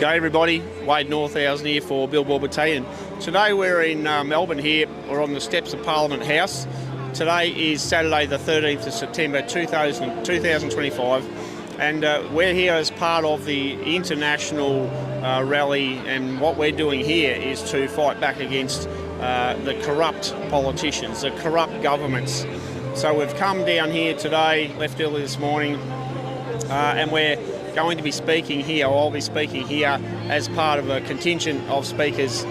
G'day everybody, Wade Northousen here for Billboard Battalion. Today we're in Melbourne here, we're on the steps of Parliament House. Today is Saturday the 13th of September 2025 and we're here as part of the international rally, and what we're doing here is to fight back against the corrupt politicians, the corrupt governments. So we've come down here today, left early this morning, and we're going to be speaking here. I'll be speaking here as part of a contingent of speakers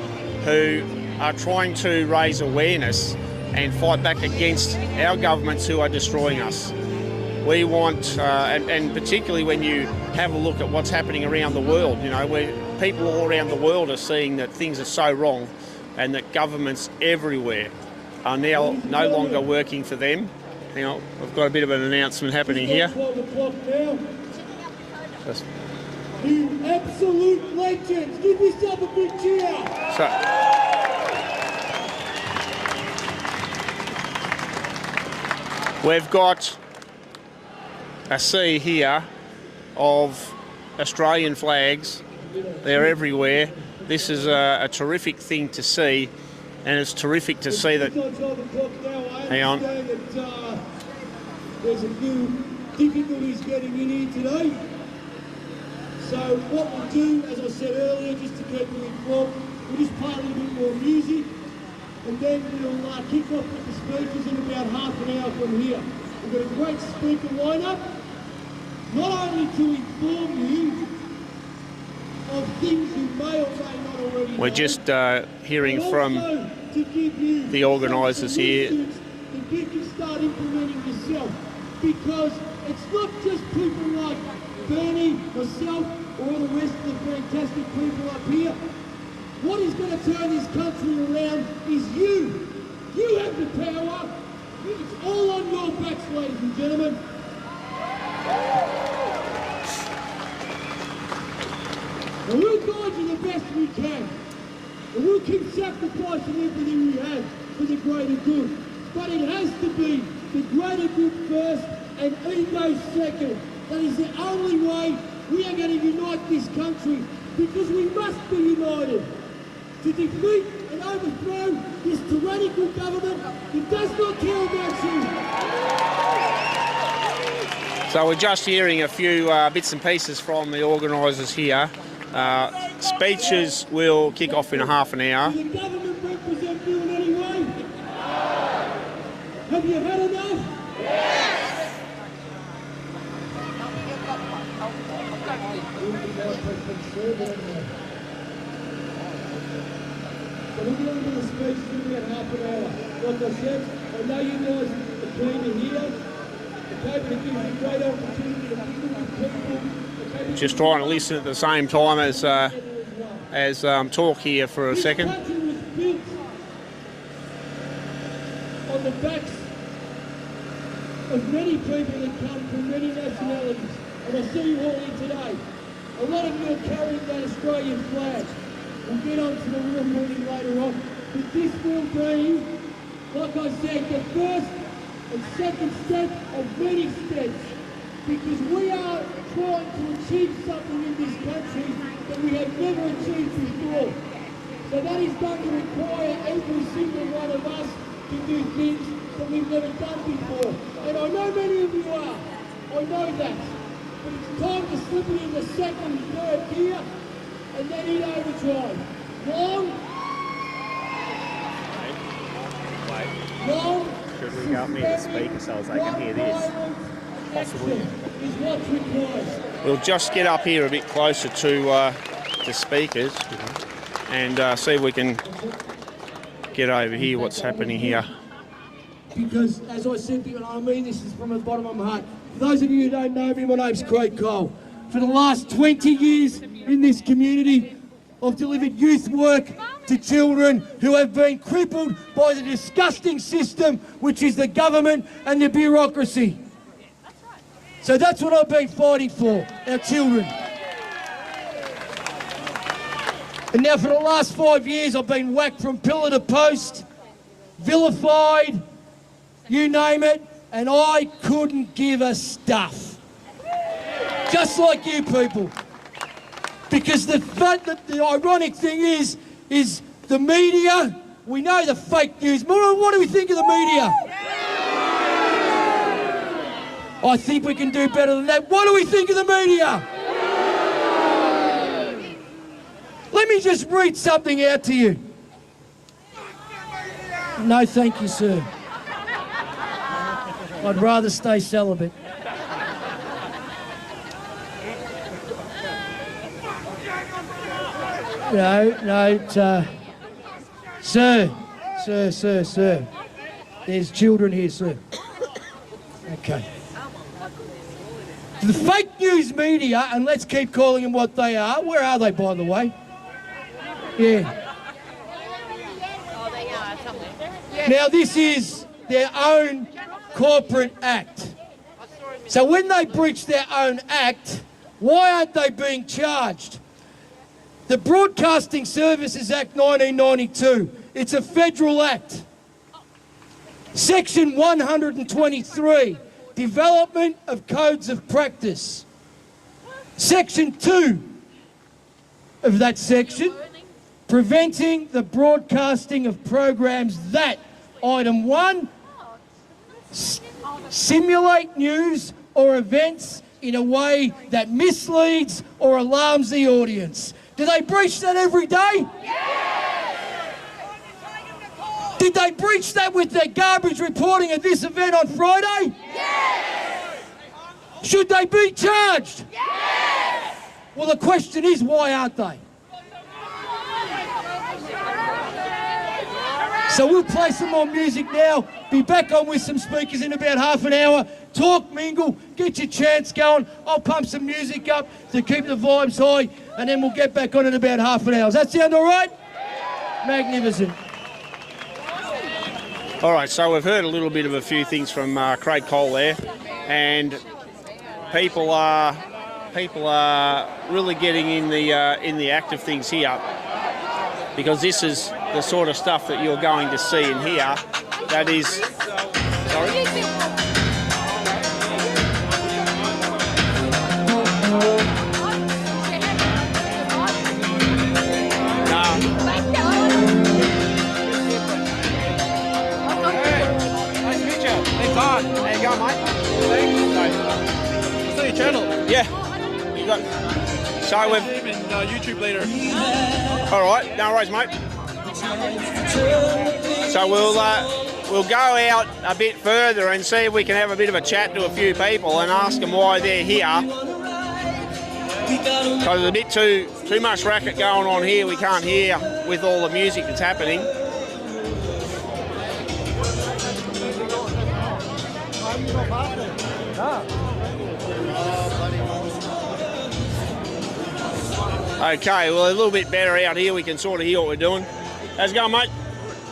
who are trying to raise awareness and fight back against our governments who are destroying us. We want, and particularly when you have a look at what's happening around the world, you know, where people all around the world are seeing that things are so wrong and that governments everywhere are now no longer working for them. Hang on, I've got a bit of an announcement happening here. You absolute legends! Give yourself a big cheer! So, we've got a sea here of Australian flags. They're everywhere. This is a terrific thing to see, and it's terrific to see that. Hang on. There's a few difficulties getting in here today. So what we'll do, as I said earlier, just to keep you informed, we'll just play a little bit more music, and then we'll kick off with the speakers in about half an hour from here. We've got a great speaker lineup, not only to inform you of things you may or may not already know. We're just hearing from the organisers here. That you can start implementing yourself, because it's not just people like Bernie, myself, or all the rest of the fantastic people up here. What is going to turn this country around is you. You have the power. It's all on your backs, ladies and gentlemen. And we'll guide you the best we can. And we'll keep sacrificing everything we have for the greater good. But it has to be the greater good first and ego second. That is the only way we are going to unite this country, because we must be united to defeat and overthrow this tyrannical government that does not care about you. So we're just hearing a few bits and pieces from the organisers here. Speeches will kick off in a half an hour. Does the government represent you in any way? Have you had enough? Yes! So we'll get on to the speech in about half an hour. Like I said, I know you guys are keen to hear. Okay, but it gives you a great opportunity to mingle with people. Just trying to listen at the same time as talk here for a second. This country was built on the backs of many people that come from many nationalities. And I see you all here today. A lot of you are carrying that Australian flag. We'll get on to the real meeting later on. But this will be, like I said, the first and second step of many steps. Because we are trying to achieve something in this country that we have never achieved before. So that is going to require every single one of us to do things that we've never done before. And I know many of you are. I know that. But it's time to slip it in the second and third gear and then in overdrive. Long. Should we go up near the speaker so I can hear this? Possibly. Is what's required. We'll just get up here a bit closer to the speakers and see if we can get over here what's happening here. Because, as I said to you, and I mean this is from the bottom of my heart, for those of you who don't know me, my name's Craig Cole. For the last 20 years in this community, I've delivered youth work to children who have been crippled by the disgusting system, which is the government and the bureaucracy. So that's what I've been fighting for, our children. And now for the last 5 years, I've been whacked from pillar to post, vilified, you name it, and I couldn't give a stuff. Just like you people. Because the ironic thing is the media, we know the fake news. What do we think of the media? I think we can do better than that. What do we think of the media? Let me just read something out to you. No, thank you, sir. I'd rather stay celibate. No, sir. There's children here, sir. Okay. The fake news media, and let's keep calling them what they are. Where are they, by the way? Yeah. Oh, they are somewhere. Now, this is their own corporate act. So when they breach their own act, why aren't they being charged? The Broadcasting Services Act 1992, it's a federal act. Section 123, Development of Codes of Practice. Section 2 of that section, preventing the broadcasting of programs that, item 1, simulate news or events in a way that misleads or alarms the audience. Do they breach that every day? Yes! Did they breach that with their garbage reporting of this event on Friday? Yes! Should they be charged? Yes! Well, the question is, why aren't they? So we'll play some more music now, be back on with some speakers in about half an hour, talk, mingle, get your chants going. I'll pump some music up to keep the vibes high, and then we'll get back on in about half an hour. Does that sound all right? Magnificent. All right, so we've heard a little bit of a few things from Craig Cole there, and people are really getting in the act of things here, because this is the sort of stuff that you're going to see in here. That is, sorry. How you going, mate? I saw your channel. Yeah. You got. So we've. YouTube later. All right. No worries, mate. So we'll go out a bit further and see if we can have a bit of a chat to a few people and ask them why they're here. Because there's a bit too much racket going on here. We can't hear with all the music that's happening. Okay, well, a little bit better out here. We can sort of hear what we're doing. How's it going, mate?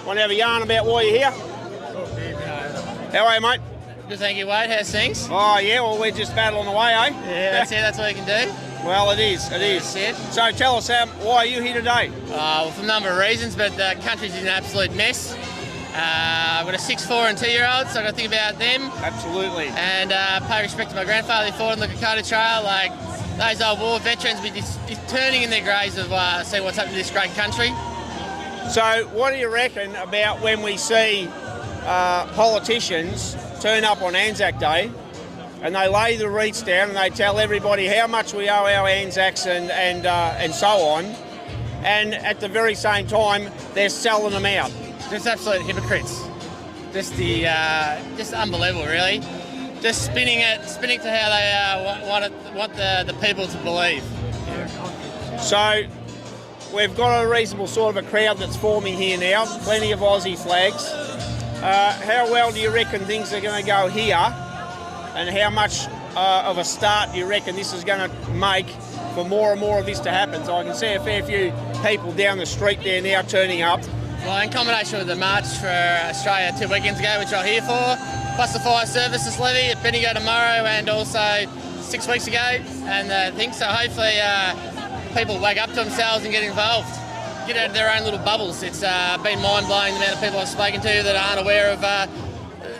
Want to have a yarn about why you're here? How are you, mate? Good, thank you, Wade. How's things? Oh, yeah, well, we're just battling away, eh? Yeah, that's it. That's all you can do. Well, it is. That's it. So tell us, why are you here today? Well, for a number of reasons, but the country's in an absolute mess. I've got a 6'4" and 2-year-old, so I've got to think about them. Absolutely. And pay respect to my grandfather who fought on the Kokoda Trail. Like, those old war veterans be turning in their graves of seeing what's happened to this great country. So what do you reckon about when we see politicians turn up on Anzac Day and they lay the wreaths down and they tell everybody how much we owe our Anzacs and so on, and at the very same time they're selling them out? Just absolute hypocrites. Just unbelievable, really. Just spinning it to how they want the people to believe. So we've got a reasonable sort of a crowd that's forming here now, plenty of Aussie flags. How well do you reckon things are going to go here, and how much of a start do you reckon this is going to make for more and more of this to happen? So I can see a fair few people down the street there now turning up. Well, in combination with the March for Australia 2 weekends ago, which I'm here for, plus the fire services levy at Bendigo tomorrow and also 6 weeks ago, and I think so hopefully people wake up to themselves and get involved, get out of their own little bubbles. It's been mind-blowing the amount of people I've spoken to that aren't aware of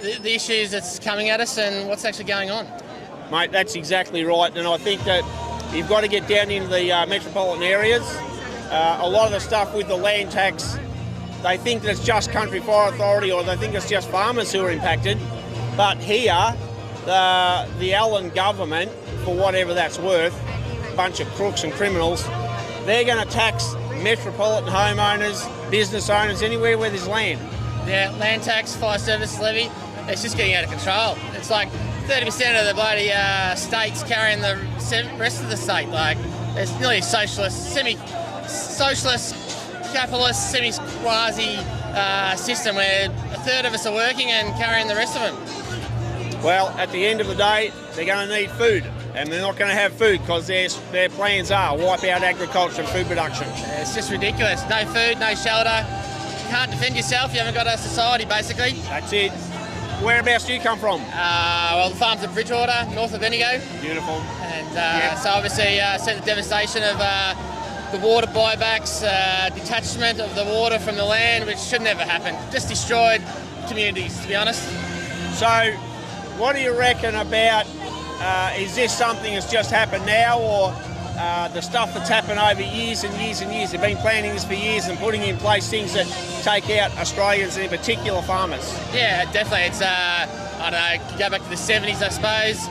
the issues that's coming at us and what's actually going on. Mate, that's exactly right, and I think that You've got to get down into the metropolitan areas. A lot of the stuff with the land tax, they think that it's just Country Fire Authority, or they think it's just farmers who are impacted. But here, the Allen government, for whatever that's worth, a bunch of crooks and criminals, they're going to tax metropolitan homeowners, business owners, anywhere where there's land. Yeah, land tax, fire service levy, it's just getting out of control. It's like 30% of the bloody states carrying the rest of the state. Like, it's nearly socialist, semi-socialist, capitalist, semi-quasi system where a third of us are working and carrying the rest of them. Well, at the end of the day, they're going to need food, and they're not going to have food because their plans are wipe out agriculture and food production. It's just ridiculous. No food, no shelter. You can't defend yourself. You haven't got a society, basically. That's it. Whereabouts do you come from? Well, the farm's at Bridgewater, north of Bendigo. Beautiful. And so obviously see the devastation of the water buybacks, detachment of the water from the land, which should never happen. Just destroyed communities, to be honest. So, what do you reckon about, is this something that's just happened now, or the stuff that's happened over years and years and years? They've been planning this for years and putting in place things that take out Australians, and in particular farmers. Yeah, definitely. It's, I don't know, go back to the 70s, I suppose.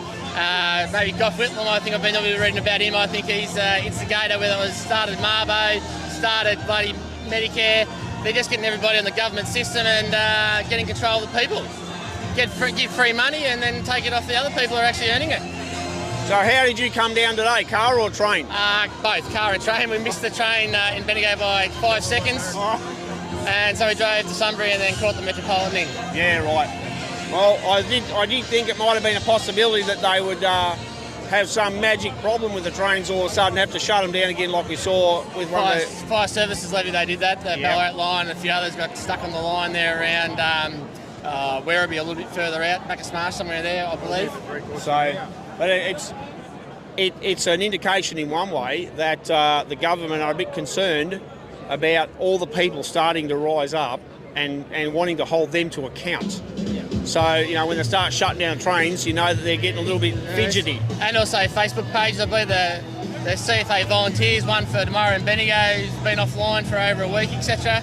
Maybe Gough Whitlam, I think I've been reading about him. I think he's instigator, whether it was started Marbo, started bloody Medicare. They're just getting everybody on the government system and getting control of the people. Give free money and then take it off the other people who are actually earning it. So how did you come down today, car or train? Both, car and train. We missed the train in Bendigo by 5 seconds. Oh. And so we drove to Sunbury and then caught the Metropolitan in. Yeah, right. Well, I did think it might have been a possibility that they would have some magic problem with the trains all of a sudden, have to shut them down again like we saw with one of the... Fire services levy, they did that. The Ballarat line and a few others got stuck on the line there around Werribee, a little bit further out, back of Smash, somewhere there, I believe. So, but it's an indication in one way that the government are a bit concerned about all the people starting to rise up and wanting to hold them to account. Yeah. So, you know, when they start shutting down trains, you know that they're getting a little bit fidgety. And also Facebook pages, I believe the CFA volunteers, one for tomorrow in Bendigo, who's been offline for over a week, etc.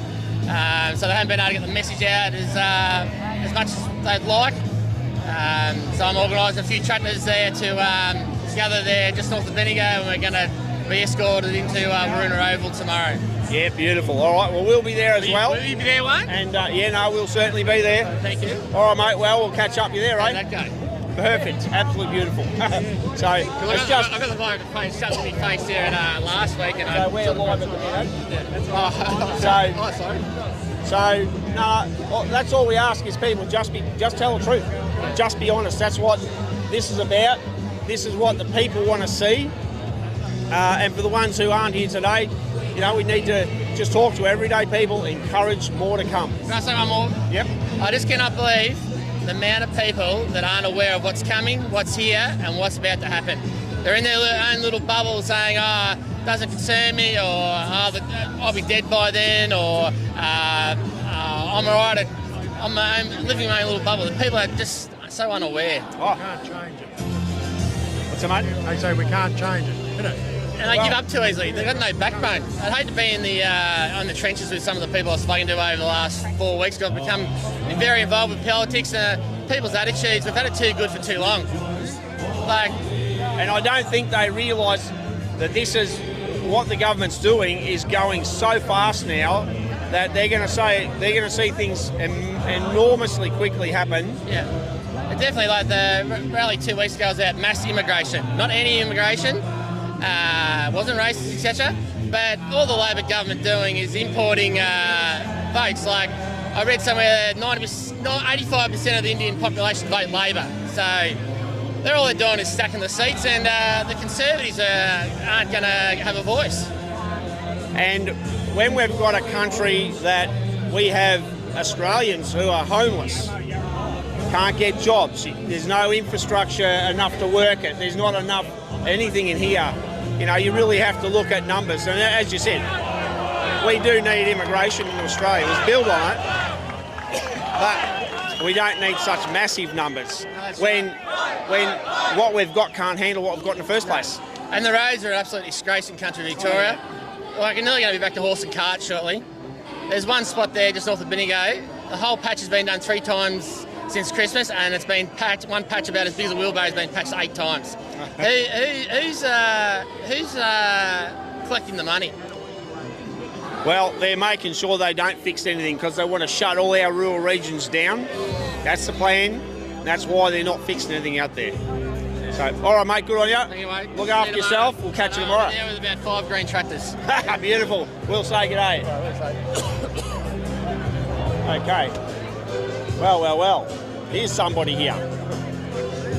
So they haven't been able to get the message out as much as they'd like. So I'm organising a few tractors there to gather there just north of Bendigo, and we're going to be escorted into Waruna Oval tomorrow. Yeah, beautiful. All right, well, we'll be there as well. Will you be there, Wayne? And yeah, no, we'll certainly be there. Thank you. All right, mate, well, we'll catch up you there, How'd eh? that go? Perfect, absolutely beautiful. So, I got the microphone shut to my face there last week. And so we're live at the minute. Yeah, that's So, sorry. So, no, that's all we ask is people just tell the truth. Just be honest. That's what this is about. This is what the people want to see. And for the ones who aren't here today, you know, we need to just talk to everyday people, encourage more to come. Can I say one more? Yep. I just cannot believe the amount of people that aren't aware of what's coming, what's here, and what's about to happen. They're in their own little bubble saying, it doesn't concern me, or I'll be dead by then, or I'm all right, I'm living in my own little bubble. The people are just so unaware. Oh. We can't change it. What's the mate? They say we can't change it. You know. And they give up too easily. They've got no backbone. I'd hate to be in the on the trenches with some of the people I've spoken to over the last 4 weeks. I've become very involved with politics and people's attitudes. We've had it too good for too long. And I don't think they realise that this is what the government's doing is going so fast now that they're going to see things enormously quickly happen. Yeah, and definitely. Like the rally 2 weeks ago was about mass immigration, not any immigration. Wasn't racist, etc. But all the Labor government doing is importing votes. Like I read somewhere, 85% of the Indian population vote Labor. So all they're doing is stacking the seats, and the Conservatives aren't going to have a voice. And when we've got a country that we have Australians who are homeless, can't get jobs, there's no infrastructure enough to work it, there's not enough anything in here, you know, you really have to look at numbers. And as you said, we do need immigration in Australia. Let's build on it. But we don't need such massive numbers when what we've got can't handle what we've got in the first place. And the roads are an absolute disgrace in country Victoria. Like, I'm nearly going to be back to horse and cart shortly. There's one spot there just north of Bendigo. The whole patch has been done 3 times since Christmas, and it's been patched. One patch about as big as a wheelbarrow has been patched 8 times. Who's collecting the money? Well, they're making sure they don't fix anything because they want to shut all our rural regions down. That's the plan. That's why they're not fixing anything out there. So, all right, mate, good on you. Anyway, look after yourself. We'll catch you tomorrow. Yeah, with about 5 green tractors. Beautiful. We'll say good day. Okay. Well. Here's somebody here.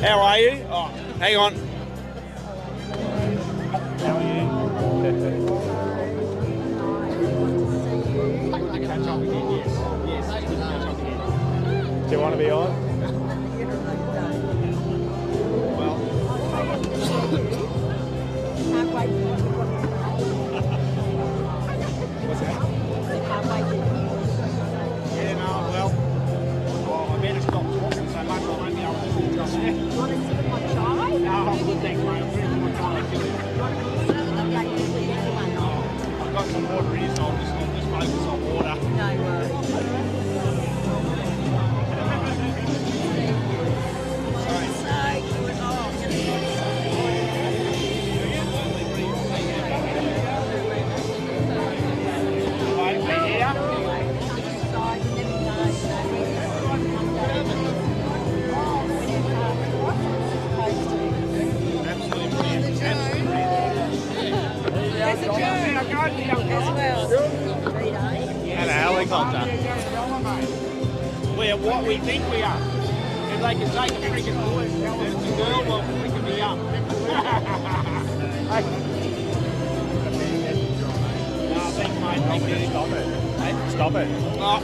How are you? Oh, hang on. How are you? Catch up again, yes. Yes, catch up again. Do you want to be on? Well, what's that? Yeah, no, well, I better stop talking so much. I won't be able to talk just yet. Want to sit on my chai? No, I'm good, thanks, mate. I'm pretty good trying to kill it. I've got some water here, so I'll just focus on water. No worries. And a helicopter. We're what we think we are. If they can take a freaking boy and tell us it's a girl, well, we can be up. No, thanks, mate. Thank you. Stop it. Hey, stop it. Oh.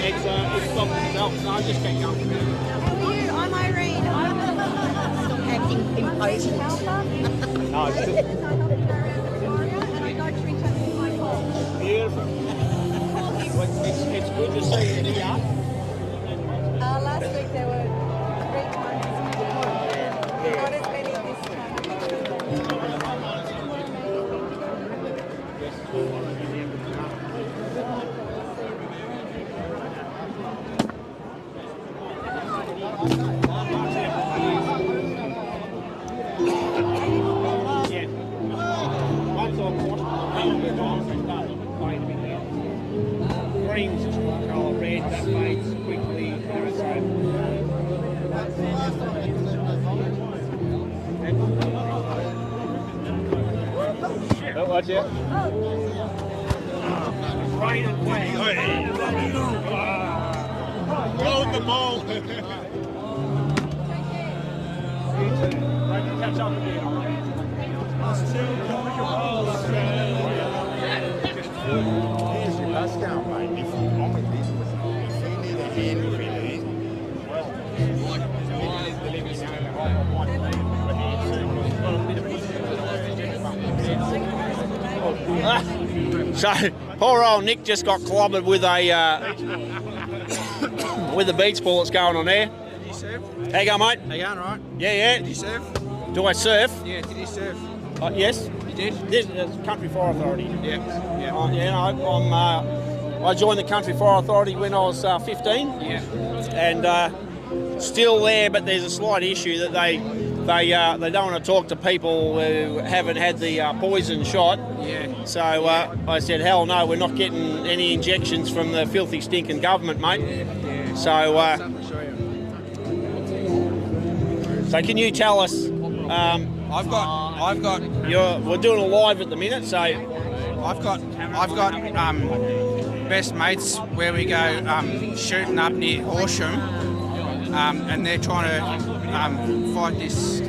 It's stopped itself. No, just keep going. How are you? I'm Irene. I'm acting imposing. No, it's just... Beautiful. It's good to see you here. Last week there were 3 times. Not as many this Green's colour, red, that fades quickly. Oh, watch it. Rain and flag. Hold the ball. Catch up again. Here's your discount, mate. If you want this, if you need a hand really, So poor old Nick just got clobbered with a beach ball that's going on there. Did you surf? How you going, mate? How you going, right? Yeah. Did you surf? Do I surf? Yeah, did you surf? Yes. You did? This is Country Fire Authority. Yeah. I joined the Country Fire Authority when I was 15. Yeah. And still there, but there's a slight issue that they don't want to talk to people who haven't had the poison shot. Yeah. So I said, hell no, we're not getting any injections from the filthy stinking government, mate. Yeah. So so can you tell us? I've got. We're doing a live at the minute, so I've got best mates where we go shooting up near Horsham, and they're trying to fight this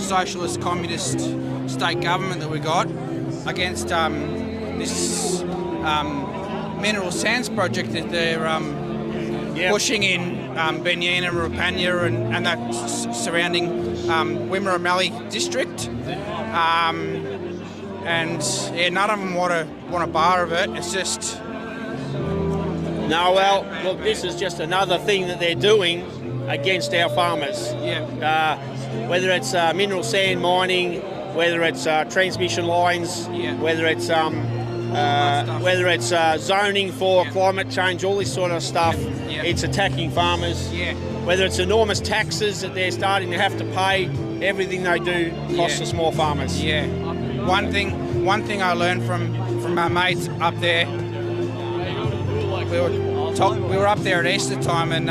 socialist communist state government that we got against this mineral sands project that they're pushing in Benyina, Rapanya and that surrounding Wimmera Mallee district. And yeah, none of them want a bar of it. It's just no. Well, look, this is just another thing that they're doing against our farmers. yeah. whether it's mineral sand mining, whether it's transmission lines, whether it's zoning for climate change, all this sort of stuff. It's attacking farmers. Whether it's enormous taxes that they're starting to have to pay, everything they do costs the small farmers. One thing I learned from our mates up there. We were up there at Easter time, and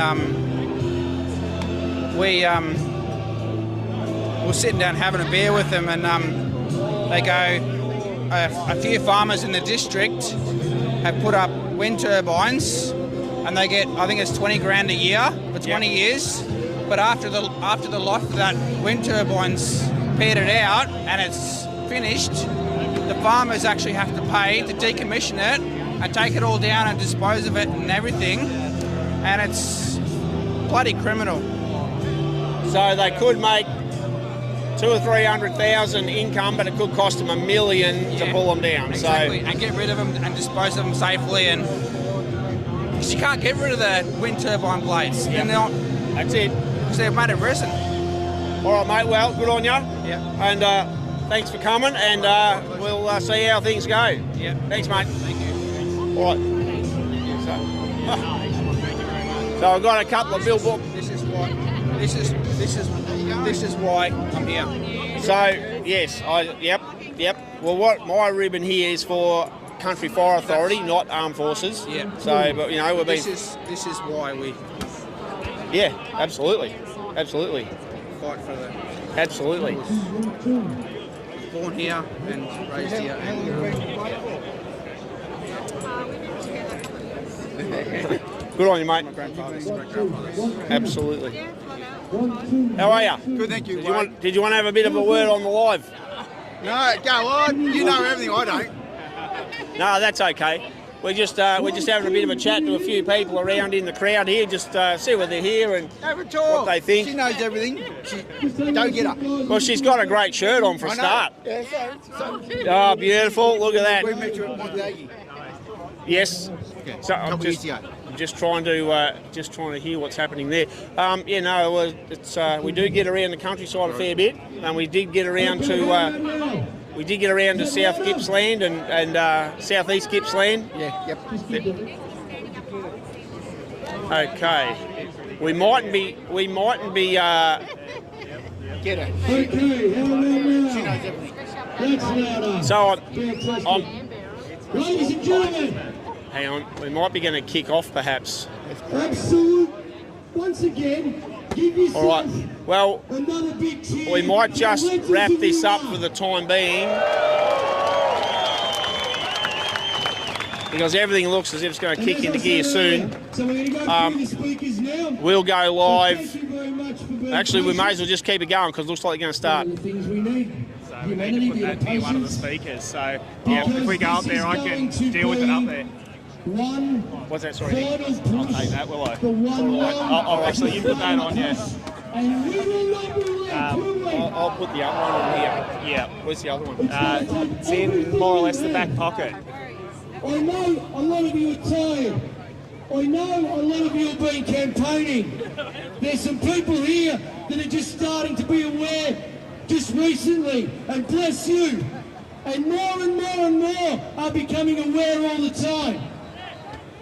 we were sitting down having a beer with them, and they go, a few farmers in the district have put up wind turbines, and they get, I think it's 20 grand a year for 20 years. But after the life of that wind turbine's petered out and it's finished, the farmers actually have to pay to decommission it and take it all down and dispose of it and everything, and it's bloody criminal. So they could make 200,000 or 300,000 income, but it could cost them $1 million to pull them down. Exactly, So and get rid of them and dispose of them safely, and because you can't get rid of the wind turbine blades. They're not, that's it. because they're made of resin. All right, mate. Well, good on you. And thanks for coming, and we'll see how things go. Thanks, mate. Thank you. All right. So I've got a couple of billboard. This is why I'm here. So yes, yep. Well, what my ribbon here is for Country Fire Authority, not Armed Forces. So, but you know, we've been. This is why we. Yeah, absolutely. Fight for the. Absolutely. Born here and raised here. Good on you, mate. My grandfather's great-grandfather's. Absolutely. How are you? Good, thank you. Did you want to have a bit of a word on the live? No, go on. You know everything, I don't. No, that's okay. We're just having a bit of a chat to a few people around in the crowd here, just see what they're here and Have a talk. what they think. She knows everything. Don't get her. Well, she's got a great shirt on for a I know. start. Yeah, so Oh, beautiful! Look at we that. met you at Montague. Yes. Okay. So I'm Couple years ago. just trying to hear what's happening there. It's we do get around the countryside a fair bit, and we did get around to South Gippsland and South East Gippsland. Yeah, yep. Okay. We mightn't be. Get her. Okay, how about now? She knows everything. That's louder. So Fantastic. Ladies and gentlemen, hang on. We might be going to kick off, perhaps. absolute. Once again, give yourself All right. Well, another big cheer. we might just Legends wrap of this up India. for the time being, because everything looks as if it's going to And kick as into I gear said earlier, soon. So we're going to go through the speakers now. We'll go live. Thank you very much for being Actually, we may as patient. well just keep it going because it looks like they're going to start. The things we need. So we Humanity, need to put bit that of near one of the patience. speakers. So yeah, if we go up there, I can deal with it up there. One What's that? Sorry. final push. I'll take that, will I? The one line. Oh, actually, you put that on, yes. And we will not be late, will we? I'll put the other one on here. Yeah. Where's the other one? It's in more or less the back pocket. I know a lot of you are tired. I know a lot of you have been campaigning. There's some people here that are just starting to be aware just recently, and bless you. And more are becoming aware all the time.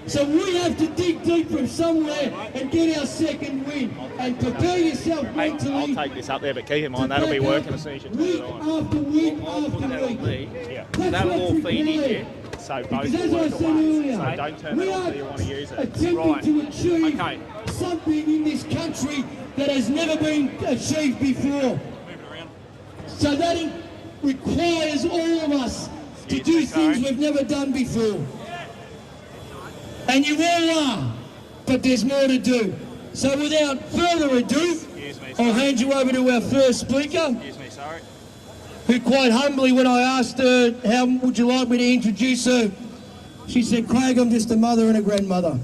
So we have to dig deep from somewhere and get our second win. And prepare yourself mentally. I'll take this up there, but keep in mind that'll be working as soon as you turn week it on. after week I'll put that after on week. me. Yeah. That's That'll all what's feed in required. here. So both Because will as I work said at once. earlier, So don't turn we it on are until you want to use it. attempting Right. to achieve Okay. something in this country that has never been achieved before. So that requires all of us to do things we've never done before. And you all are, but there's more to do. So without further ado, I'll hand you over to our first speaker, Excuse me, sorry. who quite humbly, when I asked her, how would you like me to introduce her, she said, Craig, I'm just a mother and a grandmother.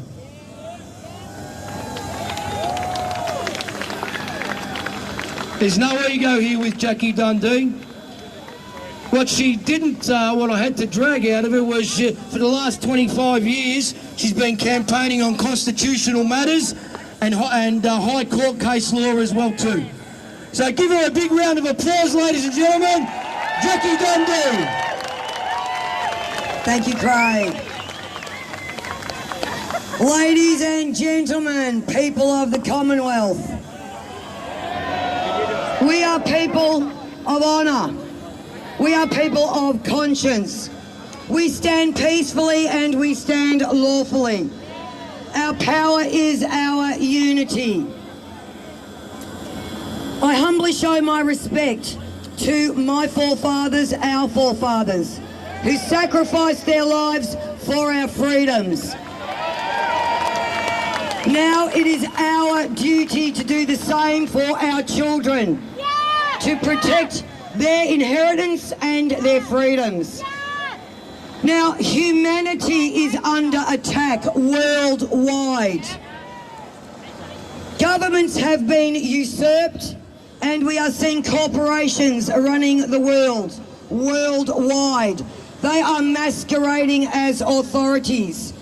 There's nowhere you go here with Jackie Dundee. What she didn't, what I had to drag out of her was for the last 25 years, she's been campaigning on constitutional matters and high court case law as well too. So give her a big round of applause, ladies and gentlemen. Jackie Gundy. Thank you, Craig. Ladies and gentlemen, people of the Commonwealth, we are people of honour. We are people of conscience. We stand peacefully and we stand lawfully. Our power is our unity. I humbly show my respect to my forefathers, our forefathers, who sacrificed their lives for our freedoms. Now it is our duty to do the same for our children, to protect their inheritance and their freedoms. Now, humanity is under attack worldwide. Governments have been usurped and we are seeing corporations running the world, worldwide. They are masquerading as authorities.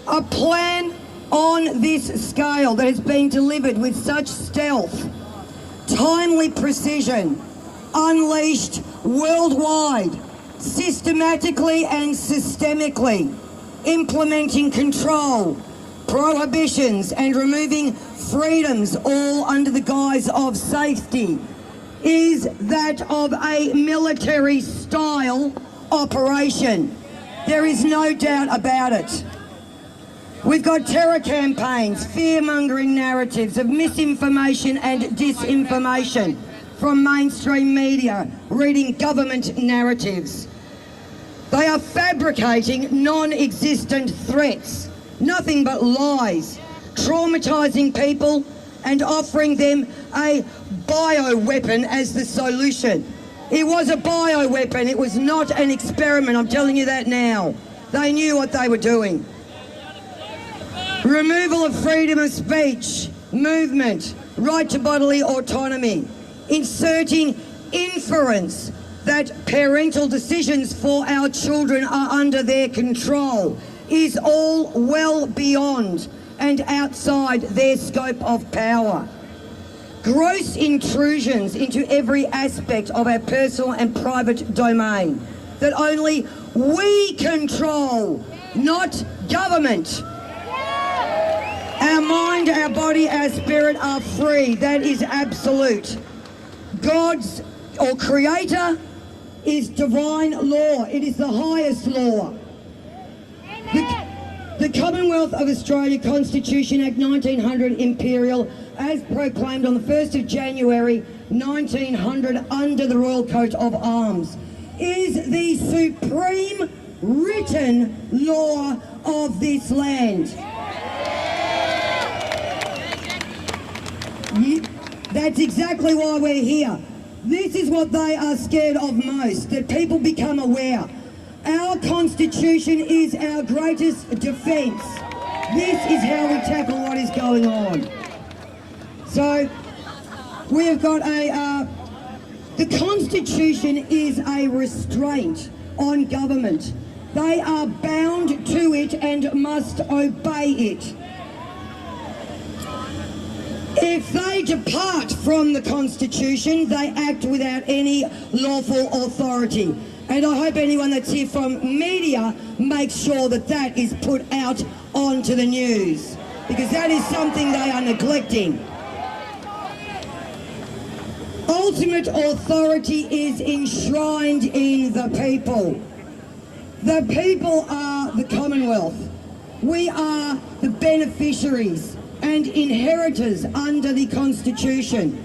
A plan on this scale that has been delivered with such stealth, timely precision, unleashed worldwide, systematically and systemically, implementing control, prohibitions and removing freedoms, all under the guise of safety, is that of a military-style operation. There is no doubt about it. We've got terror campaigns, fear-mongering narratives of misinformation and disinformation from mainstream media, reading government narratives. They are fabricating non-existent threats, nothing but lies, traumatising people and offering them a bioweapon as the solution. It was a bioweapon, it was not an experiment, I'm telling you that now. They knew what they were doing. Removal of freedom of speech, movement, right to bodily autonomy, inserting inference that parental decisions for our children are under their control is all well beyond and outside their scope of power. Gross intrusions into every aspect of our personal and private domain that only we control, not government. Our mind, our body, our spirit are free. That is absolute. God's or Creator is divine law. It is the highest law. The Commonwealth of Australia Constitution Act 1900 Imperial, as proclaimed on the 1st of January 1900 under the Royal Coat of Arms, is the supreme written law of this land. That's exactly why we're here. This is what they are scared of most, that people become aware. Our Constitution is our greatest defence. This is how we tackle what is going on. So, we have got the Constitution is a restraint on government. They are bound to it and must obey it. If they depart from the Constitution, they act without any lawful authority. And I hope anyone that's here from media makes sure that that is put out onto the news, because that is something they are neglecting. Ultimate authority is enshrined in the people. The people are the Commonwealth. We are the beneficiaries and inheritors under the Constitution.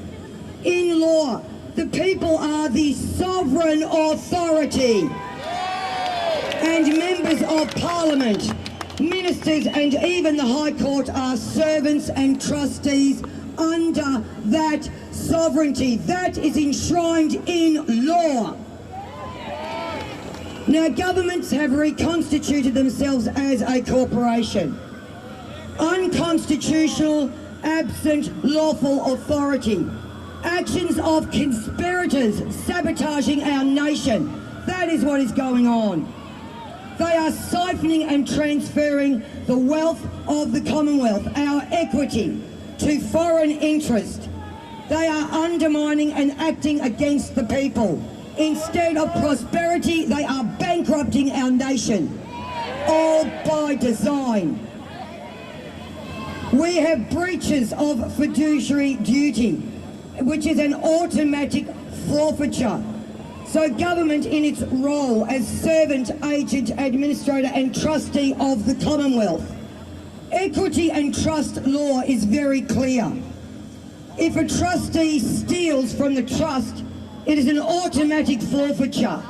In law, the people are the sovereign authority, and members of Parliament, ministers and even the High Court are servants and trustees under that sovereignty. That is enshrined in law. Now, governments have reconstituted themselves as a corporation. Unconstitutional, absent lawful authority. Actions of conspirators sabotaging our nation. That is what is going on. They are siphoning and transferring the wealth of the Commonwealth, our equity, to foreign interest. They are undermining and acting against the people. Instead of prosperity, they are bankrupting our nation, all by design. We have breaches of fiduciary duty, which is an automatic forfeiture. So government, in its role as servant, agent, administrator and trustee of the Commonwealth, equity and trust law is very clear. If a trustee steals from the trust, it is an automatic forfeiture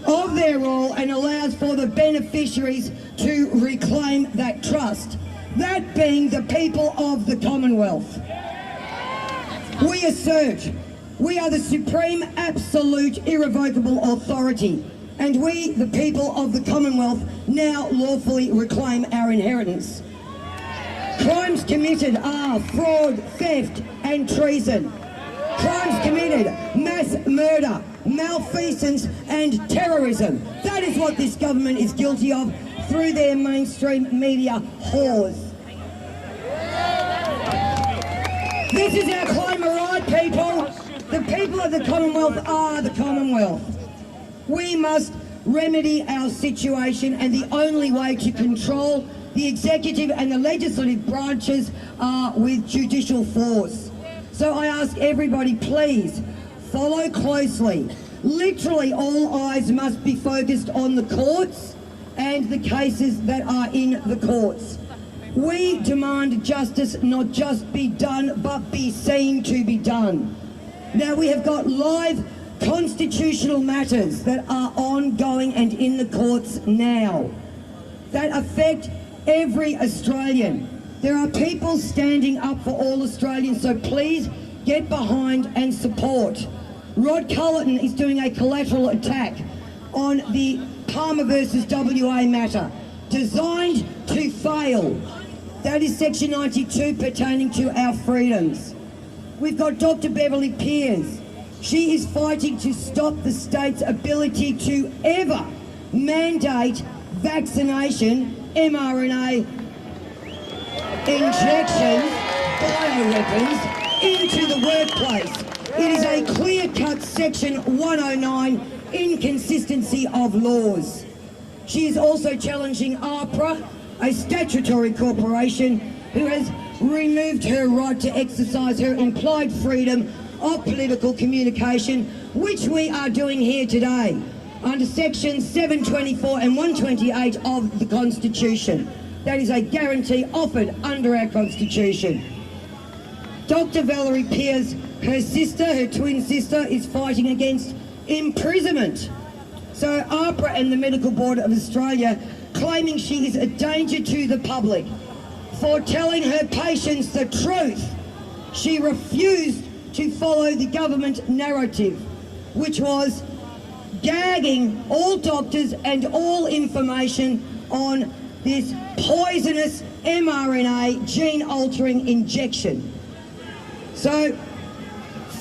of their role and allows for the beneficiaries to reclaim that trust, that being the people of the Commonwealth. We assert we are the supreme, absolute, irrevocable authority, and we, the people of the Commonwealth, now lawfully reclaim our inheritance. Crimes committed are fraud, theft and treason. Crimes committed, mass murder, malfeasance and terrorism. That is what this government is guilty of through their mainstream media whores. This is our claim of right, people. The people of the Commonwealth are the Commonwealth. We must remedy our situation, and the only way to control the executive and the legislative branches are with judicial force. So I ask everybody, please follow closely. Literally all eyes must be focused on the courts and the cases that are in the courts. We demand justice not just be done, but be seen to be done. Now, we have got live constitutional matters that are ongoing and in the courts now that affect every Australian. There are people standing up for all Australians, so please get behind and support. Rod Culleton is doing a collateral attack on the Palmer versus WA matter, designed to fail. That is Section 92 pertaining to our freedoms. We've got Dr. Beverly Pearce. She is fighting to stop the state's ability to ever mandate vaccination, mRNA injections, bioweapons into the workplace. It is a clear-cut Section 109 inconsistency of laws. She is also challenging APRA, a statutory corporation who has removed her right to exercise her implied freedom of political communication, which we are doing here today under sections 724 and 128 of the Constitution. That is a guarantee offered under our Constitution. Dr. Valerie Pearce, her sister, her twin sister, is fighting against imprisonment. So APRA and the Medical Board of Australia claiming she is a danger to the public for telling her patients the truth. She refused to follow the government narrative, which was gagging all doctors and all information on this poisonous mRNA gene-altering injection. So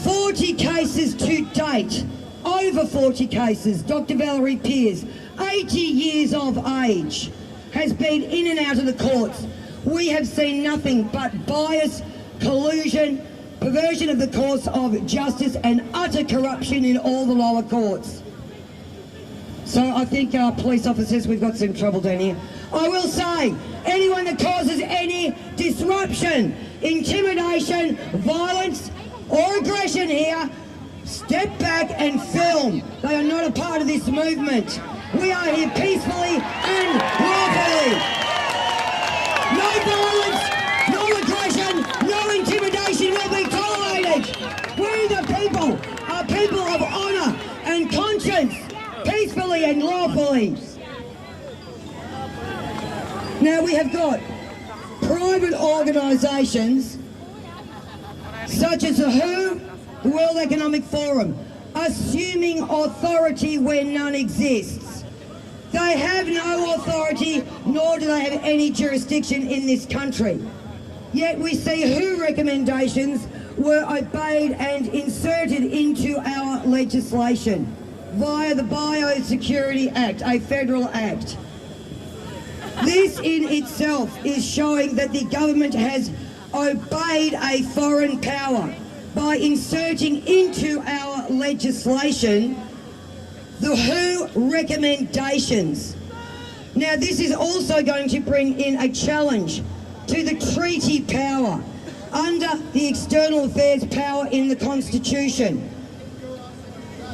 40 cases to date, over 40 cases. Dr. Valerie Pearce, 80 years of age, has been in and out of the courts. We have seen nothing but bias, collusion, perversion of the course of justice and utter corruption in all the lower courts. So I think our police officers, we've got some trouble down here. I will say, anyone that causes any disruption, intimidation, violence or aggression here, step back and film. They are not a part of this movement. We are here peacefully and lawfully. No violence, no aggression, no intimidation will be tolerated. We the people are people of honour and conscience, peacefully and lawfully. Now we have got private organisations such as the WHO, the World Economic Forum, assuming authority where none exists. They have no authority, nor do they have any jurisdiction in this country. Yet we see WHO recommendations were obeyed and inserted into our legislation via the Biosecurity Act, a federal act. This in itself is showing that the government has obeyed a foreign power by inserting into our legislation the WHO recommendations. Now, this is also going to bring in a challenge to the treaty power under the external affairs power in the Constitution.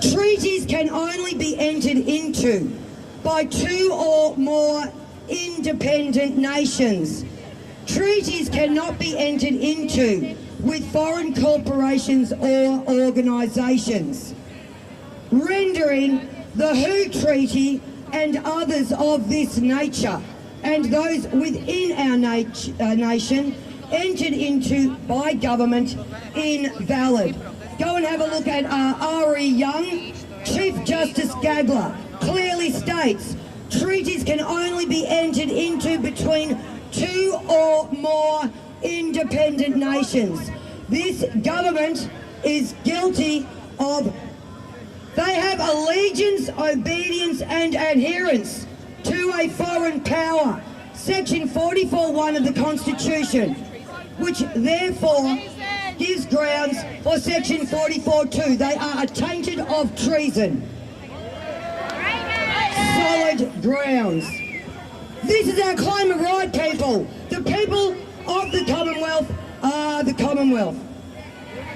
Treaties can only be entered into by 2 or more independent nations. Treaties cannot be entered into with foreign corporations or organisations, rendering the WHO Treaty and others of this nature and those within our nation entered into by government invalid. Go and have a look at R.E. Young. Chief Justice Gabler clearly states treaties can only be entered into between 2 or more independent nations. This government is guilty of, they have allegiance, obedience and adherence to a foreign power. Section 44(1) of the Constitution, which therefore gives grounds for Section 44(2). They are attainted of treason. Solid grounds. This is our claim of right, people. The people of the Commonwealth are the Commonwealth.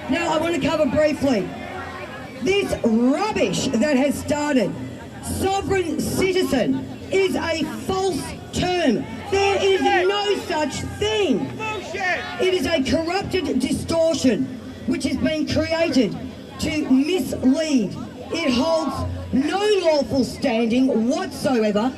Now, I want to cover briefly this rubbish that has started. Sovereign citizen is a false term. There is no such thing. It is a corrupted distortion which has been created to mislead. It holds no lawful standing whatsoever.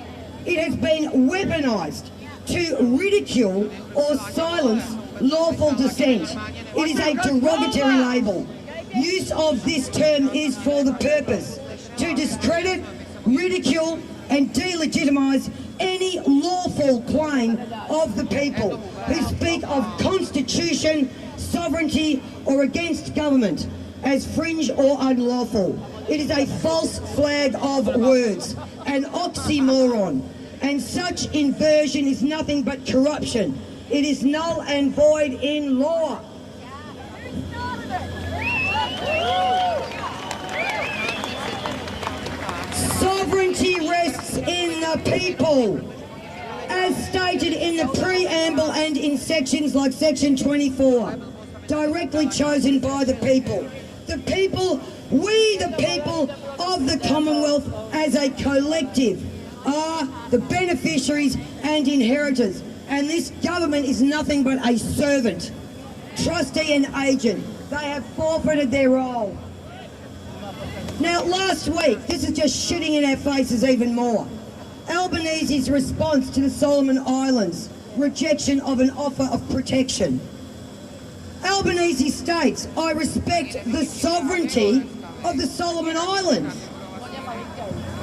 It has been weaponised to ridicule or silence lawful dissent. It is a derogatory label. Use of this term is for the purpose to discredit, ridicule and delegitimise any lawful claim of the people who speak of constitution, sovereignty or against government as fringe or unlawful. It is a false flag of words, an oxymoron, and such inversion is nothing but corruption. It is null and void in law. Sovereignty rests in the people, as stated in the preamble and in sections like Section 24, directly chosen by the people. The people, we the people of the Commonwealth as a collective are the beneficiaries and inheritors, and this government is nothing but a servant, trustee and agent. They have forfeited their role. Now, last week, this is just shitting in our faces even more. Albanese's response to the Solomon Islands' rejection of an offer of protection. Albanese states, I respect the sovereignty of the Solomon Islands.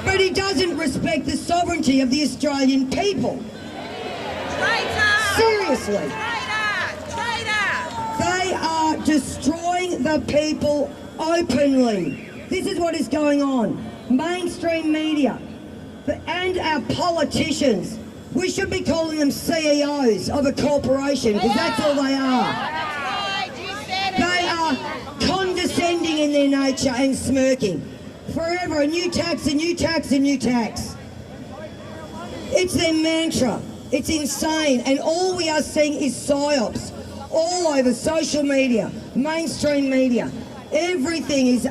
But he doesn't respect the sovereignty of the Australian people. Seriously. They are destroying the people openly. This is what is going on. Mainstream media and our politicians, we should be calling them CEOs of a corporation because that's all they are. They are condescending in their nature and smirking. Forever a new tax, a new tax, a new tax. It's their mantra. It's insane. And all we are seeing is psyops all over social media, mainstream media. Everything is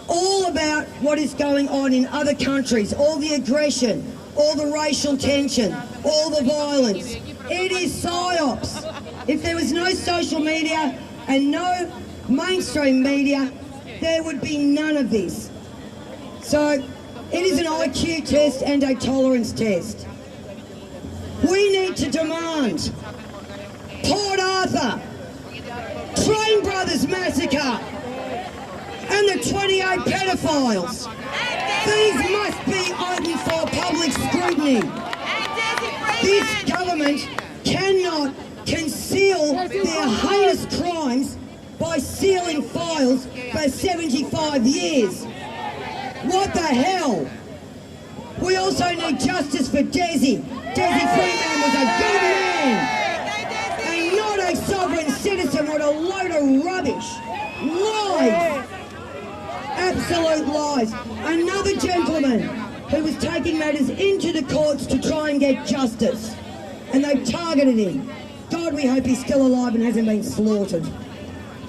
all about what is going on in other countries, all the aggression, all the racial tension, all the violence. It is psyops. If there was no social media and no mainstream media, there would be none of this. So it is an IQ test and a tolerance test. We need to demand Port Arthur, Train Brothers massacre, and the 28 pedophiles. These must be open for public scrutiny. This government cannot conceal their heinous crimes by sealing files for 75 years. What the hell? We also need justice for Desi. Desi Freeman was a good man and not a sovereign what a load of rubbish. Lies. Absolute lies. Another gentleman who was taking matters into the courts to try and get justice. And they targeted him. God, we hope he's still alive and hasn't been slaughtered.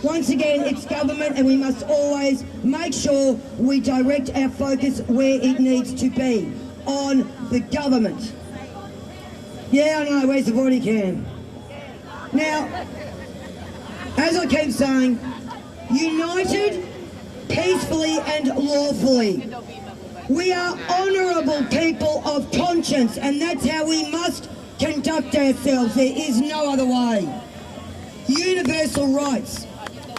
Once again, it's government, and we must always make sure we direct our focus where it needs to be, on the government. Yeah, I know, where's the body cam? Now, as I keep saying, united, peacefully and lawfully. We are honourable people of conscience, and that's how we must conduct ourselves. There is no other way. Universal rights.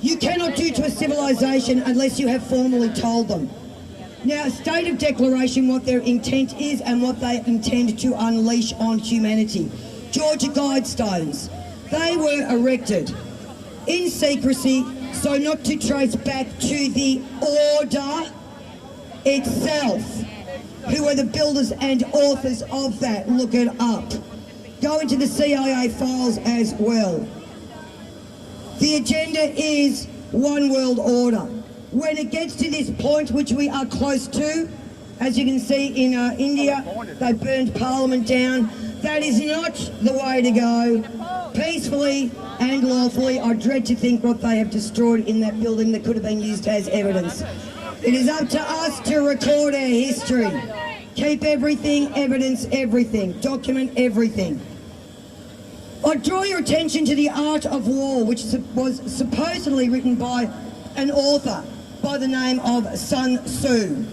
You cannot do to a civilization unless you have formally told them. Now, State of Declaration, what their intent is and what they intend to unleash on humanity. Georgia Guidestones. They were erected in secrecy, so not to trace back to the order itself. Who are the builders and authors of that? Look it up. Go into the CIA files as well. The agenda is one world order. When it gets to this point, which we are close to, as you can see in India, they burned Parliament down. That is not the way to go. Peacefully and lawfully. I dread to think what they have destroyed in that building that could have been used as evidence. It is up to us to record our history. Keep everything, evidence everything, document everything. I draw your attention to The Art of War, which was supposedly written by an author by the name of Sun Tzu.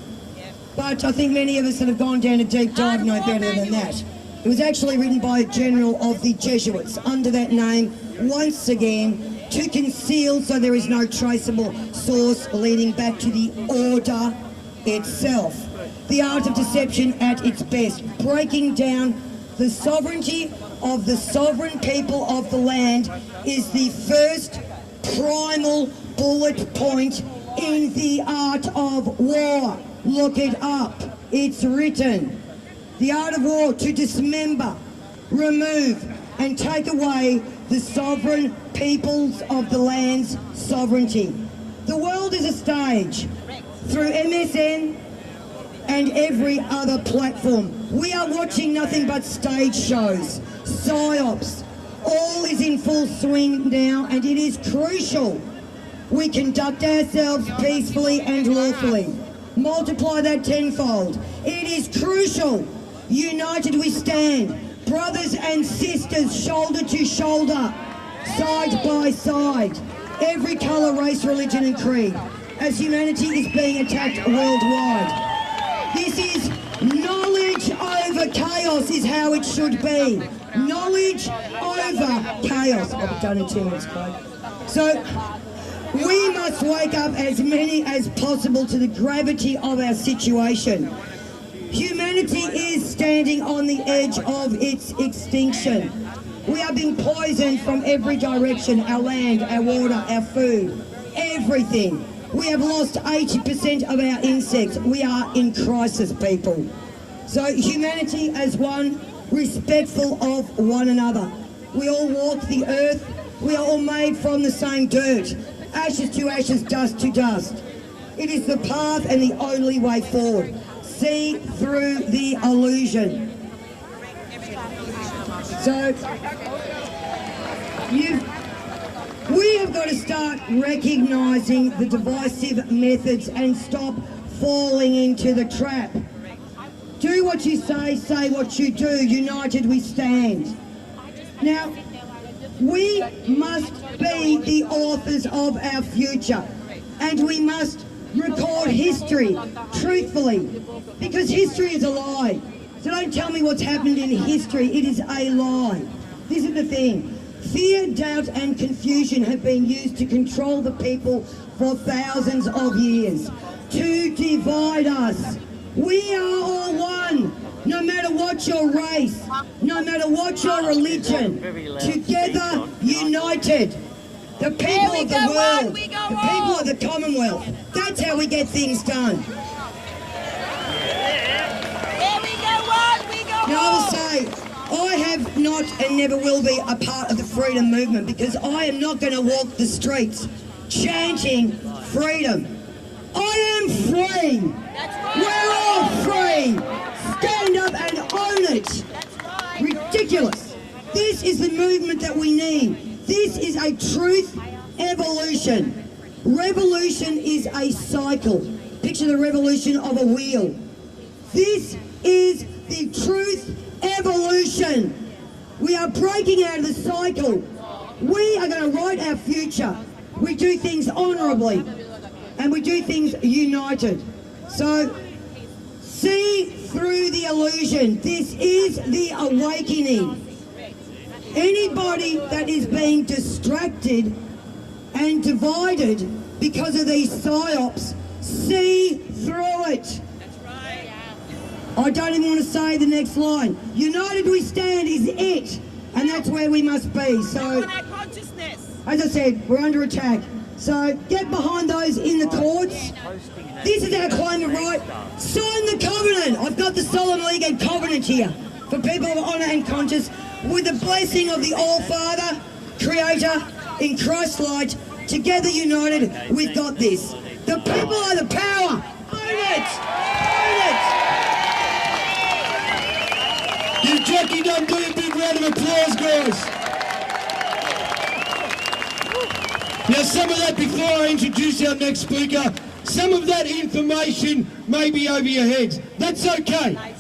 But I think many of us that have gone down a deep dive know better than that. It was actually written by a general of the Jesuits under that name, once again, to conceal so there is no traceable source leading back to the order itself. The art of deception at its best, breaking down the sovereignty of the sovereign people of the land is the first primal bullet point in the art of war. Look it up. It's written. The art of war, to dismember, remove and take away the sovereign peoples of the land's sovereignty. The world is a stage. Through MSN and every other platform, we are watching nothing but stage shows, psyops. All is in full swing now, and it is crucial we conduct ourselves peacefully and lawfully. Multiply that tenfold. It is crucial. United we stand, brothers and sisters, shoulder to shoulder, side by side, every colour, race, religion and creed, as humanity is being attacked worldwide. This is knowledge over chaos is how it should be. Knowledge over chaos. I've done it 2 minutes, Craig. So, we must wake up as many as possible to the gravity of our situation. Humanity is standing on the edge of its extinction. We are being poisoned from every direction, our land, our water, our food, everything. We have lost 80% of our insects. We are in crisis, people. So humanity as one, respectful of one another. We all walk the earth. We are all made from the same dirt. Ashes to ashes, dust to dust. It is the path and the only way forward. See through the illusion. So, we have got to start recognising the divisive methods and stop falling into the trap. Do what you say what you do. United we stand. Now, we must be the authors of our future, and we must record history truthfully, because history is a lie. So don't tell me what's happened in history. It is a lie. This is the thing. Fear, doubt and confusion have been used to control the people for thousands of years, to divide us. We are all one, no matter what your race, no matter what your religion, together, united. The people of the world, the people of the Commonwealth, that's how we get things done. Now I will say, I have not and never will be a part of the freedom movement, because I am not going to walk the streets chanting freedom. I am free. We're all free. Stand up and own it. Ridiculous. This is the movement that we need. This is a truth evolution. Revolution is a cycle. Picture the revolution of a wheel. This is the truth evolution. We are breaking out of the cycle. We are going to write our future. We do things honourably and we do things united. So see through the illusion. This is the awakening. Anybody that is being distracted and divided because of these psyops, see through it. I don't even want to say the next line. United we stand is it, and that's where we must be. So, as I said, we're under attack. So get behind those in the courts. This is our claim of right. Sign the covenant. I've got the solemn legal covenant here for people of honour and conscience, with the blessing of the All-Father, Creator, in Christ's light. Together united, we've got this. The people are the power. Own it. Own it. Give Jackie Dundee a big round of applause, guys. Now, some of that, before I introduce our next speaker, some of that information may be over your heads. That's okay.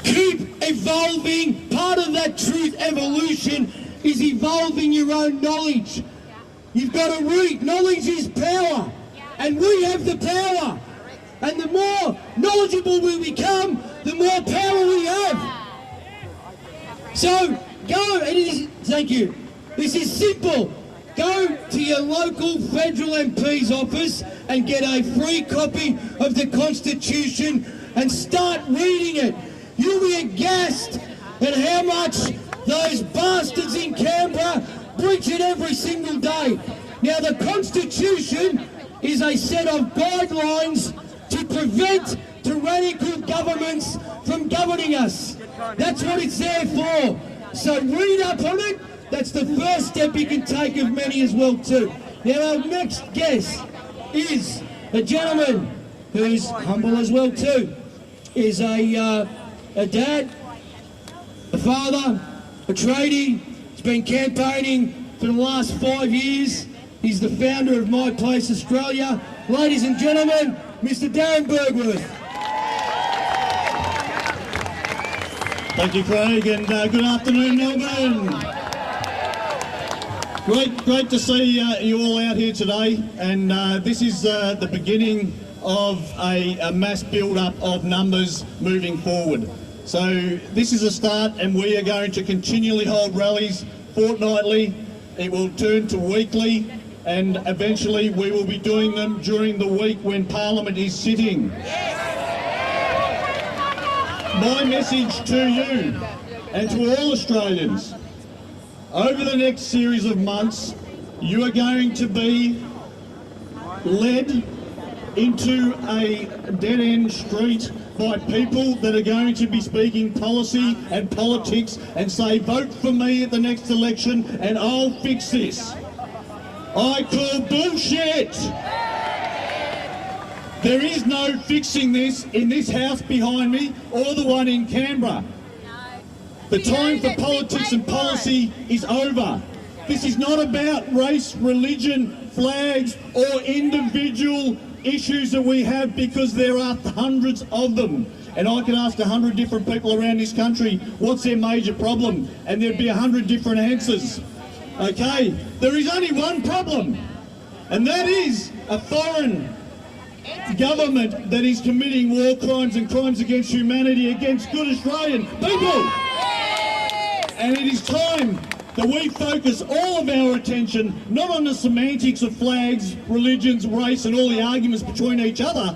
Keep evolving. Part of that truth evolution is evolving your own knowledge. You've got to read. Knowledge is power. And we have the power. And the more knowledgeable we become, the more power we have. So go, thank you. This is simple. Go to your local federal MP's office and get a free copy of the Constitution and start reading it. You'll be aghast at how much those bastards in Canberra breach it every single day. Now, the Constitution is a set of guidelines to prevent tyrannical governments from governing us. That's what it's there for. So read up on it. That's the first step you can take of many as well too. Now, our next guest is a gentleman who's humble as well too. Is a dad, a father, a tradie. He's been campaigning for the last 5 years. He's the founder of My Place Australia. Ladies and gentlemen, Mr. Darren Bergworth. Thank you, Craig, and good afternoon, Melbourne. Great to see you all out here today, and this is the beginning of a mass build-up of numbers moving forward. So this is a start, and we are going to continually hold rallies fortnightly. It will turn to weekly, and eventually we will be doing them during the week when Parliament is sitting. My message to you and to all Australians, over the next series of months, you are going to be led into a dead-end street by people that are going to be speaking policy and politics and say, vote for me at the next election and I'll fix this. I call bullshit. There is no fixing this in this house behind me or the one in Canberra. The time for politics and policy is over. This is not about race, religion, flags or individual issues that we have, because there are hundreds of them. And I can ask 100 different people around this country what's their major problem, and there'd be 100 different answers. Okay, there is only one problem, and that is a foreign government that is committing war crimes and crimes against humanity against good Australian people. And it is time that we focus all of our attention not on the semantics of flags, religions, race and all the arguments between each other,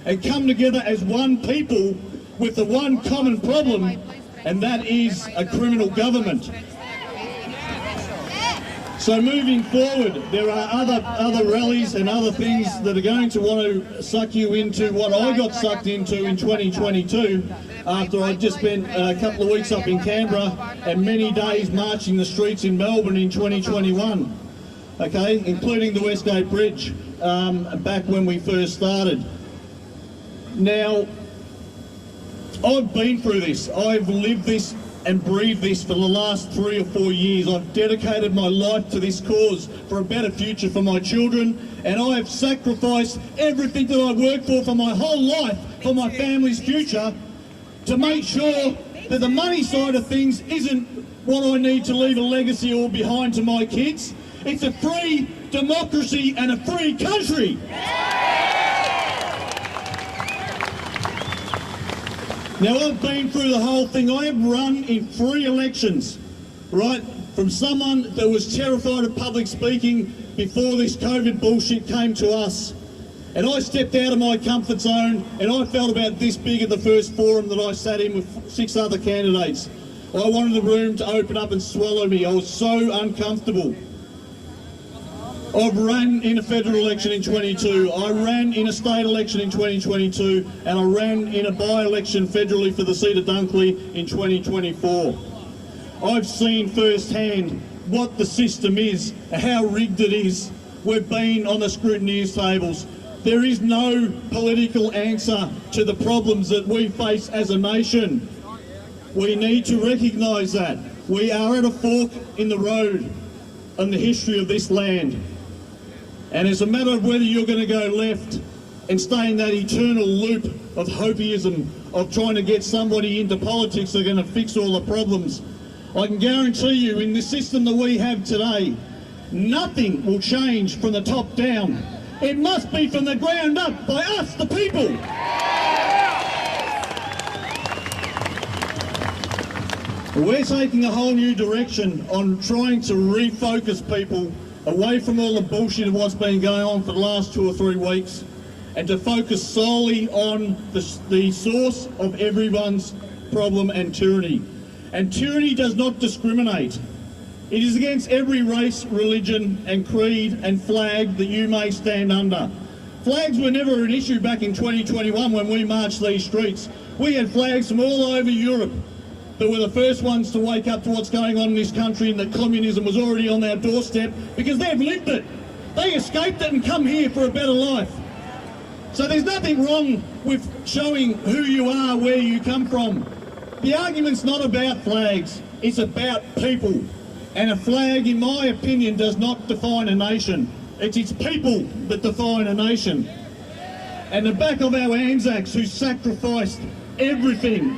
and come together as one people with the one common problem, and that is a criminal government. So moving forward, there are other rallies and other things that are going to want to suck you into what I got sucked into in 2022 after I'd just spent a couple of weeks up in Canberra and many days marching the streets in Melbourne in 2021, okay, including the Westgate Bridge back when we first started. Now, I've been through this, I've lived this and breathe this for the last 3 or 4 years. I've dedicated my life to this cause for a better future for my children, and I have sacrificed everything that I've worked for my whole life, for my family's future, to make sure that the money side of things isn't what I need to leave a legacy or behind to my kids. It's a free democracy and a free country. Now, I've been through the whole thing. I have run in 3 elections, right? From someone that was terrified of public speaking before this COVID bullshit came to us. And I stepped out of my comfort zone, and I felt about this big at the first forum that I sat in with 6 other candidates. I wanted the room to open up and swallow me. I was so uncomfortable. I've run in a federal election in 22, I ran in a state election in 2022, and I ran in a by-election federally for the seat of Dunkley in 2024. I've seen firsthand what the system is, how rigged it is. We've been on the scrutineers tables. There is no political answer to the problems that we face as a nation. We need to recognise that. We are at a fork in the road in the history of this land. And it's a matter of whether you're going to go left and stay in that eternal loop of hopeism, of trying to get somebody into politics that's going to fix all the problems. I can guarantee you, in the system that we have today, nothing will change from the top down. It must be from the ground up by us, the people. We're taking a whole new direction on trying to refocus people away from all the bullshit of what's been going on for the last 2 or 3 weeks, and to focus solely on the source of everyone's problem and tyranny. And tyranny does not discriminate. It is against every race, religion and creed and flag that you may stand under. Flags were never an issue back in 2021 when we marched these streets. We had flags from all over Europe that were the first ones to wake up to what's going on in this country, and that communism was already on their doorstep, because they've lived it. They escaped it and come here for a better life. So there's nothing wrong with showing who you are, where you come from. The argument's not about flags, it's about people. And a flag, in my opinion, does not define a nation. It's its people that define a nation. And the back of our Anzacs who sacrificed everything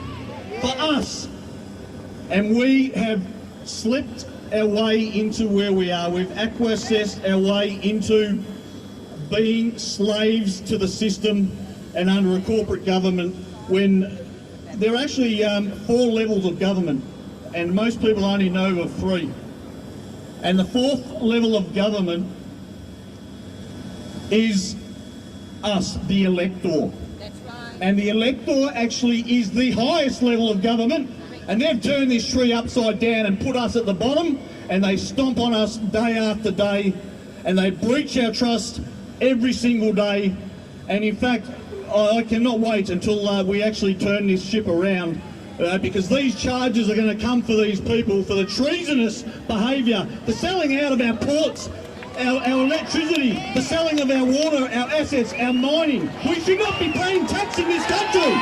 for us. And we have slipped our way into where we are. We've acquiesced our way into being slaves to the system and under a corporate government, when there are actually 4 levels of government, and most people only know of 3. And the 4th level of government is us, the elector. That's right. And the elector actually is the highest level of government. And they've turned this tree upside down and put us at the bottom, and they stomp on us day after day, and they breach our trust every single day. And in fact, I cannot wait until we actually turn this ship around, because these charges are going to come for these people for the treasonous behaviour, the selling out of our ports, our electricity, the selling of our water, our assets, our mining. We should not be paying tax in this country.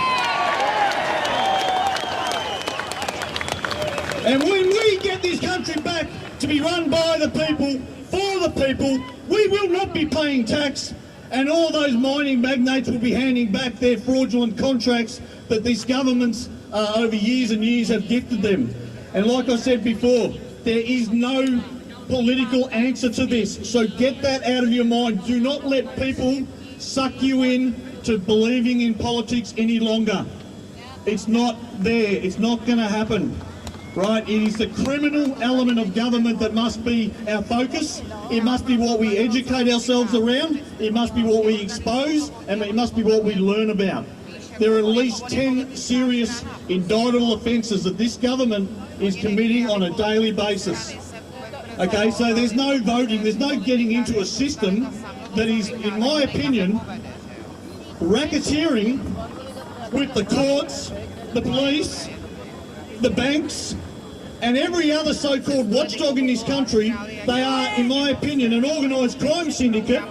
And when we get this country back to be run by the people, for the people, we will not be paying tax, and all those mining magnates will be handing back their fraudulent contracts that these governments over years and years have gifted them. And like I said before, there is no political answer to this, so get that out of your mind. Do not let people suck you in to believing in politics any longer. It's not there, it's not going to happen. Right, it is the criminal element of government that must be our focus. It must be what we educate ourselves around, it must be what we expose, and it must be what we learn about. There are at least 10 serious indictable offences that this government is committing on a daily basis. Okay, so there's no voting, there's no getting into a system that is, in my opinion, racketeering with the courts, the police, the banks, and every other so-called watchdog in this country. They are, in my opinion, an organised crime syndicate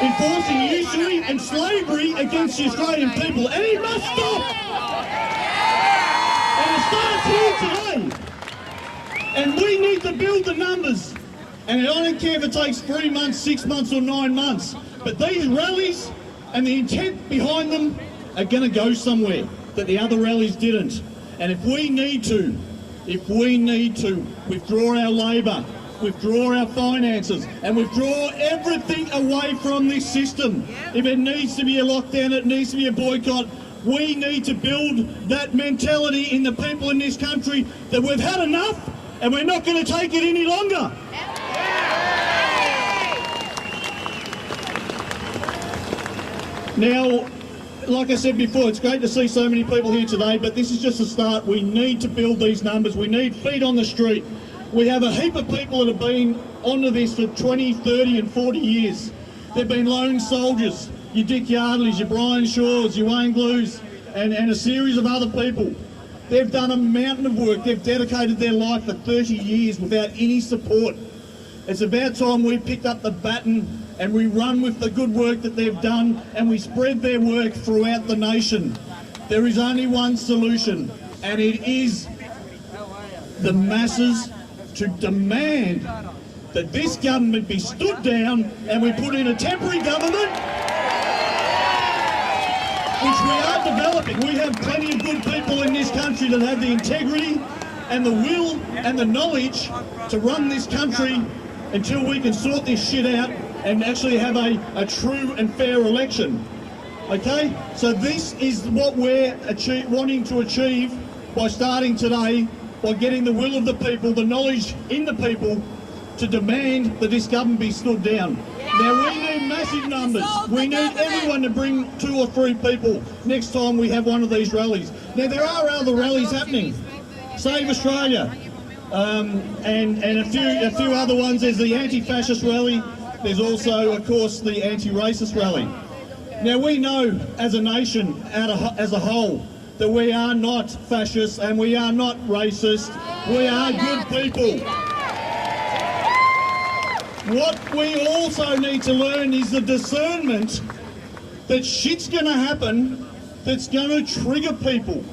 enforcing usury and slavery against the Australian people, and it must stop! And it starts here today. And we need to build the numbers. And I don't care if it takes 3 months, 6 months or 9 months, but these rallies and the intent behind them are going to go somewhere that the other rallies didn't. And if we need to withdraw our labour, withdraw our finances and withdraw everything away from this system, if it needs to be a lockdown, it needs to be a boycott, we need to build that mentality in the people in this country that we've had enough and we're not going to take it any longer. Now, like I said before, it's great to see so many people here today, but this is just a start. We need to build these numbers. We need feet on the street. We have a heap of people that have been onto this for 20, 30 and 40 years. They've been lone soldiers, your Dick Yardleys, your Brian Shaws, your Wayne Glues, and a series of other people. They've done a mountain of work. They've dedicated their life for 30 years without any support. It's about time we picked up the baton and we run with the good work that they've done and we spread their work throughout the nation. There is only one solution, and it is the masses to demand that this government be stood down and we put in a temporary government, which we are developing. We have plenty of good people in this country that have the integrity and the will and the knowledge to run this country until we can sort this shit out and actually have a true and fair election. Okay? So this is what we're wanting to achieve by starting today, by getting the will of the people, the knowledge in the people, to demand that this government be stood down. Now we need massive numbers. We need everyone to bring 2 or 3 people next time we have one of these rallies. Now there are other rallies happening. Save Australia, and a few other ones. There's the anti-fascist rally. There's also, of course, the anti-racist rally. Now we know as a nation, as a whole, that we are not fascists and we are not racist. We are good people. What we also need to learn is the discernment that shit's going to happen that's going to trigger people.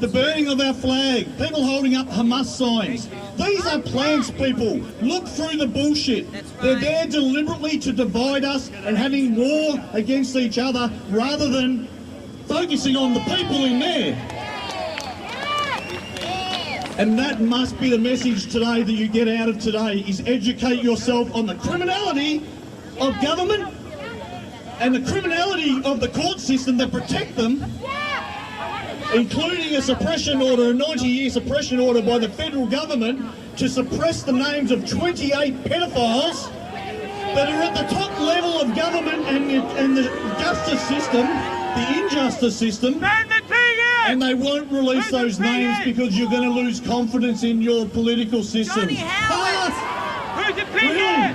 The burning of our flag, people holding up Hamas signs. These are plants, people. Look through the bullshit. They're there deliberately to divide us and having war against each other rather than focusing on the people in there. And that must be the message today that you get out of today, is educate yourself on the criminality of government and the criminality of the court system that protect them, including a suppression order, a 90-year suppression order by the federal government to suppress the names of 28 pedophiles that are at the top level of government and the justice system, the injustice system, and they won't release those names because you're going to lose confidence in your political system. Who's the Really?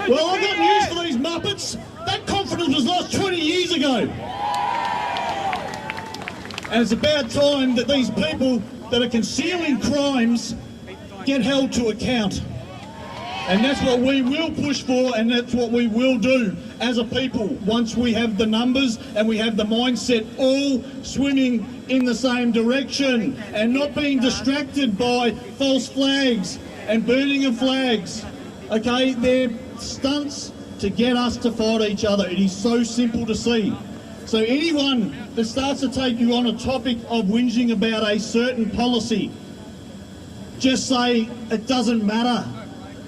Well, I've got news for these muppets. That confidence was lost 20 years ago. And it's about time that these people that are concealing crimes get held to account. And that's what we will push for, and that's what we will do as a people once we have the numbers and we have the mindset all swimming in the same direction and not being distracted by false flags and burning of flags. Okay, they're stunts to get us to fight each other. It is so simple to see. So anyone that starts to take you on a topic of whinging about a certain policy, just say it doesn't matter.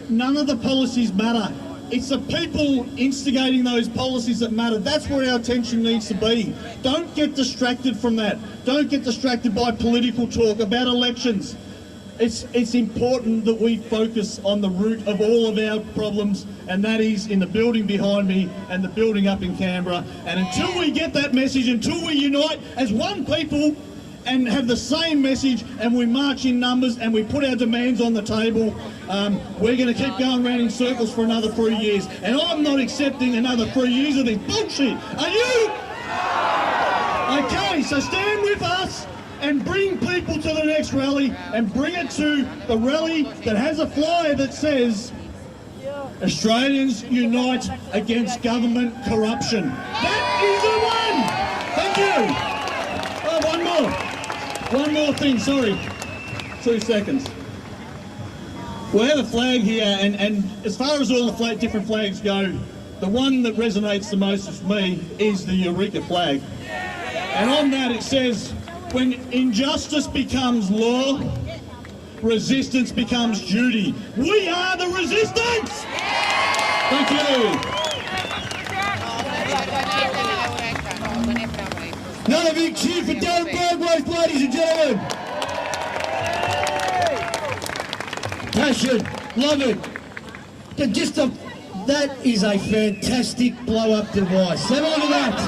None of the policies matter. It's the people instigating those policies that matter. That's where our attention needs to be. Don't get distracted from that. Don't get distracted by political talk about elections. It's important that we focus on the root of all of our problems, and that is in the building behind me and the building up in Canberra. And until we get that message, until we unite as one people and have the same message, and we march in numbers and we put our demands on the table. We're going to keep going round in circles for another 3 years, and I'm not accepting another 3 years of this bullshit. Are you? Okay, so stand with us and bring people to the next rally, and bring it to the rally that has a flyer that says Australians unite against government corruption. That is the one! Thank you! Oh, one more thing, sorry. 2 seconds. We have a flag here, and as far as all the different flags go, the one that resonates the most with me is the Eureka flag. And on that it says, when injustice becomes law, resistance becomes duty. We are the resistance! Thank you. Another big cheer for Darren Bergworth, ladies and gentlemen. Passion, love it. That is a fantastic blow-up device. Have a look at that.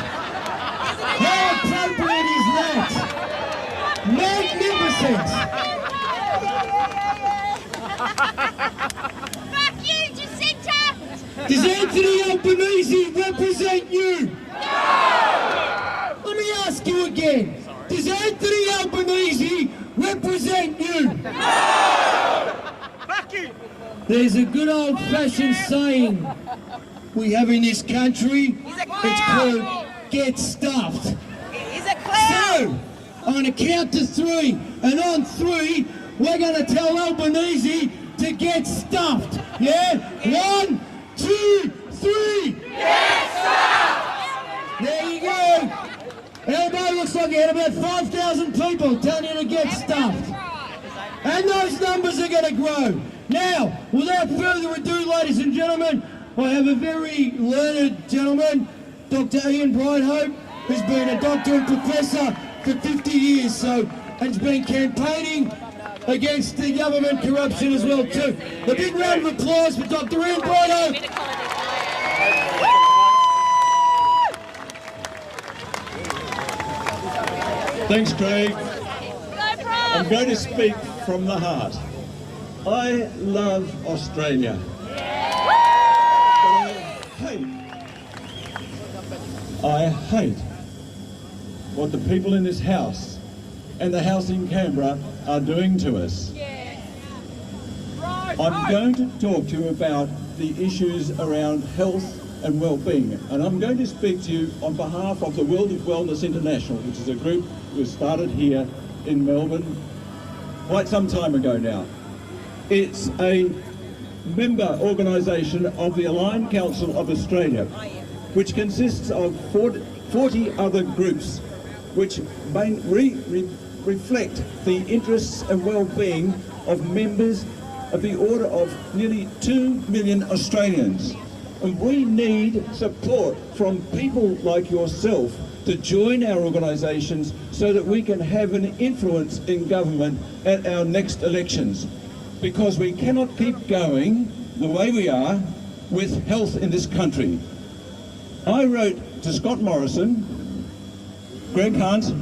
How appropriate is that? Magnificent. Fuck you, Jacinta! Does Anthony Albanese represent you? No! Let me ask you again. Does Anthony Albanese represent you? No! Fuck you! There's a good old-fashioned saying we have in this country. It's called get stuffed. He's a clown. So, I'm going to count to 3, and on 3, we're going to tell Albanese to get stuffed. Yeah? 1, 2, 3. Get stuffed! There you go. Elbow looks like you had about 5,000 people telling you to get stuffed. And those numbers are going to grow. Now, without further ado, ladies and gentlemen, I have a very learned gentleman, Dr. Ian Brighthope, who's been a doctor and professor for 50 years, so, and's been campaigning against the government corruption as well too. A big round of applause for Dr. Ian Brighthope. Thanks, Craig. I'm going to speak from the heart. I love Australia. I hate what the people in this house and the house in Canberra are doing to us. I'm going to talk to you about the issues around health and well-being, and I'm going to speak to you on behalf of the World Wellness International, which is a group we started here in Melbourne quite some time ago now. It's a member organisation of the Aligned Council of Australia, which consists of 40 other groups which reflect the interests and well-being of members of the order of nearly 2 million Australians. And we need support from people like yourself to join our organisations so that we can have an influence in government at our next elections. Because we cannot keep going the way we are with health in this country. I wrote to Scott Morrison, Greg Hunt,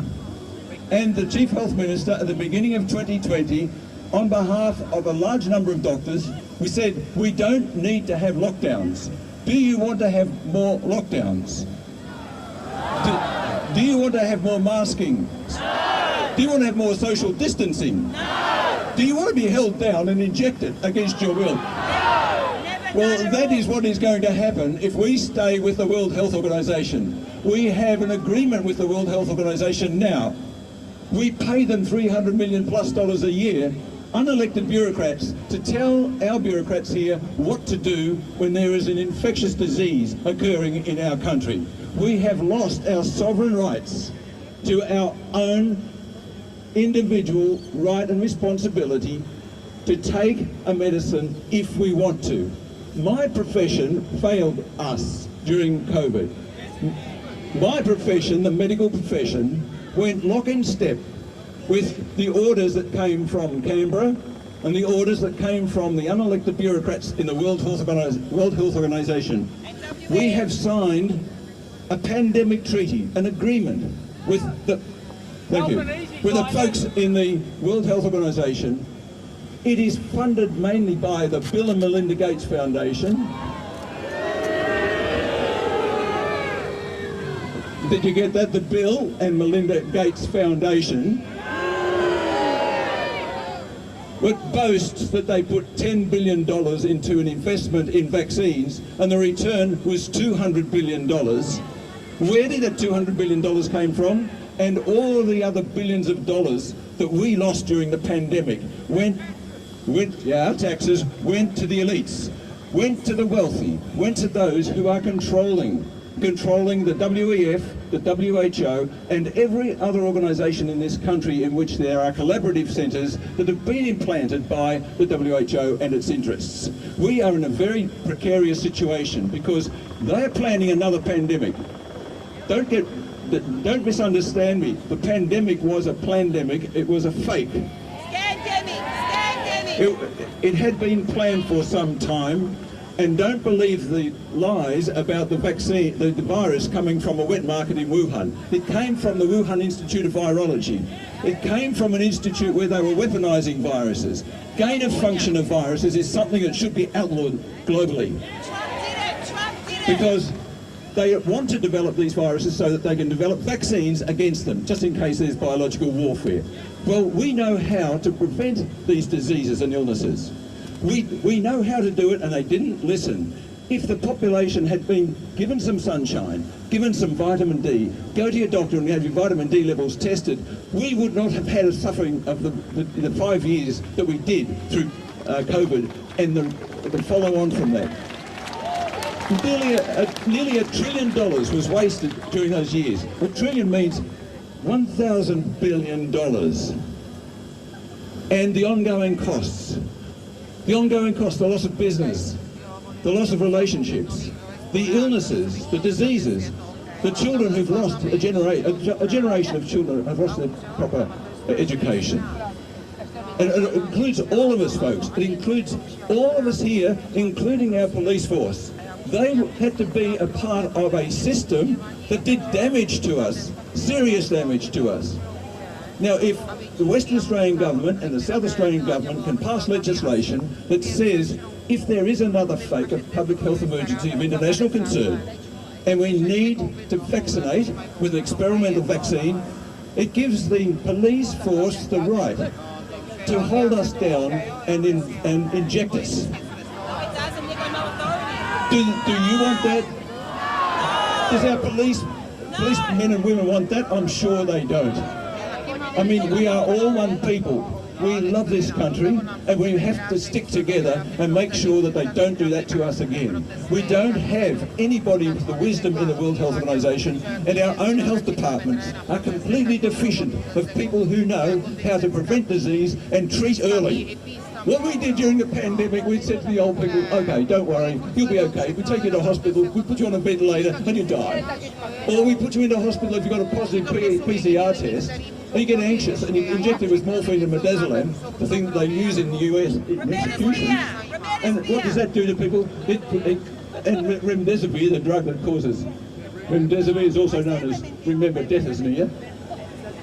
and the Chief Health Minister at the beginning of 2020 on behalf of a large number of doctors. We said, we don't need to have lockdowns. Do you want to have more lockdowns? Do you want to have more masking? No! Do you want to have more social distancing? No! Do you want to be held down and injected against your will? Well, that is what is going to happen if we stay with the World Health Organization. We have an agreement with the World Health Organization now. We pay them $300 million plus a year, unelected bureaucrats, to tell our bureaucrats here what to do when there is an infectious disease occurring in our country. We have lost our sovereign rights to our own individual right and responsibility to take a medicine if we want to. My profession failed us during COVID. My profession, the medical profession, went lock in step with the orders that came from Canberra and the orders that came from the unelected bureaucrats in the World Health Organization. We have signed a pandemic treaty, an agreement with the Thank you. With the folks in the World Health Organization, it is funded mainly by the Bill and Melinda Gates Foundation. Did you get that? The Bill and Melinda Gates Foundation, which boasts that they put $10 billion into an investment in vaccines and the return was $200 billion. Where did that $200 billion came from? And all of the other billions of dollars that we lost during the pandemic our taxes went to the elites, went to the wealthy, went to those who are controlling the WEF, the WHO, and every other organisation in this country in which there are collaborative centres that have been implanted by the WHO and its interests. We are in a very precarious situation because they are planning another pandemic. Don't misunderstand me. The pandemic was a plandemic. It was a fake. It had been planned for some time. And don't believe the lies about the vaccine, the virus coming from a wet market in Wuhan. It came from the Wuhan Institute of Virology. It came from an institute where they were weaponising viruses. Gain of function of viruses is something that should be outlawed globally. Because they want to develop these viruses so that they can develop vaccines against them, just in case there's biological warfare. Well, we know how to prevent these diseases and illnesses. We know how to do it, and they didn't listen. If the population had been given some sunshine, given some vitamin D, go to your doctor and have your vitamin D levels tested, we would not have had a suffering of the 5 years that we did through COVID and the follow-on from that. Nearly $1 trillion was wasted during those years. A trillion means $1,000 billion. And the ongoing costs. The ongoing cost, the loss of business, the loss of relationships, the illnesses, the diseases, the children who've lost a generation of children have lost their proper education. And it includes all of us, folks. It includes all of us here, including our police force. They had to be a part of a system that did damage to us, serious damage to us. Now, if the Western Australian Government and the South Australian Government can pass legislation that says if there is another fake of public health emergency of international concern and we need to vaccinate with an experimental vaccine, it gives the police force the right to hold us down and inject us. Do you want that? Does our policemen and women want that? I'm sure they don't. I mean, we are all one people. We love this country and we have to stick together and make sure that they don't do that to us again. We don't have anybody with the wisdom in the World Health Organization, and our own health departments are completely deficient of people who know how to prevent disease and treat early. What we did during the pandemic, we said to the old people, okay, don't worry, you'll be okay. We take you to hospital, we put you on a ventilator and you die. Or we put you into hospital if you've got a positive PCR test, and you get anxious and you inject it with morphine and midazolam, the thing that they use in the US in execution. And what does that do to people? And remdesivir, the drug that causes, remdesivir is also known as, remember, death is near.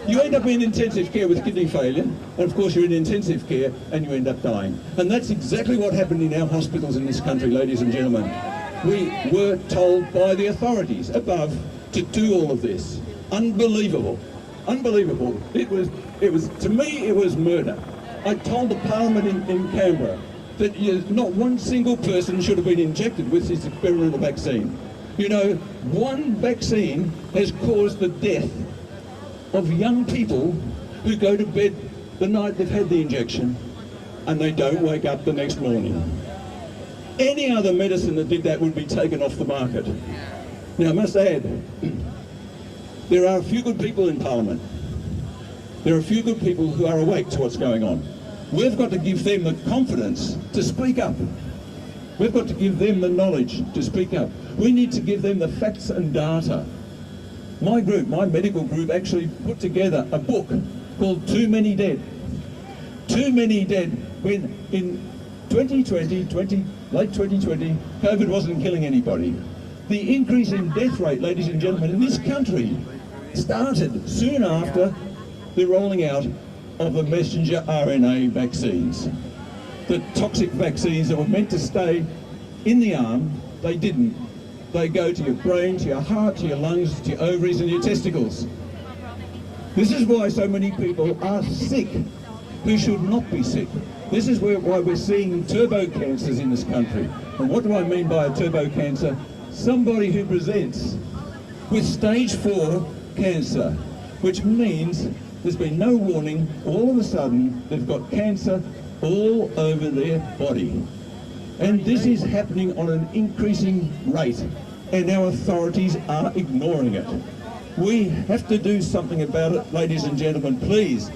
You end up in intensive care with kidney failure, and of course you're in intensive care and you end up dying. And that's exactly what happened in our hospitals in this country, ladies and gentlemen. We were told by the authorities above to do all of this. Unbelievable. Unbelievable. It was, to me, it was murder. I told the Parliament in Canberra that not one single person should have been injected with this experimental vaccine. You know, one vaccine has caused the death of young people who go to bed the night they've had the injection and they don't wake up the next morning. Any other medicine that did that would be taken off the market. Now, I must add, there are a few good people in Parliament. There are a few good people who are awake to what's going on. We've got to give them the confidence to speak up. We've got to give them the knowledge to speak up. We need to give them the facts and data. My group, my medical group, actually put together a book called Too Many Dead. Too Many Dead. When in 2020, late 2020, COVID wasn't killing anybody. The increase in death rate, ladies and gentlemen, in this country started soon after the rolling out of the messenger RNA vaccines. The toxic vaccines that were meant to stay in the arm, they didn't. They go to your brain, to your heart, to your lungs, to your ovaries and your testicles. This is why so many people are sick who should not be sick. This is why we're seeing turbo cancers in this country. And what do I mean by a turbo cancer? Somebody who presents with stage 4 cancer, which means there's been no warning. All of a sudden, they've got cancer all over their body. And this is happening on an increasing rate, and our authorities are ignoring it. We have to do something about it, ladies and gentlemen, please.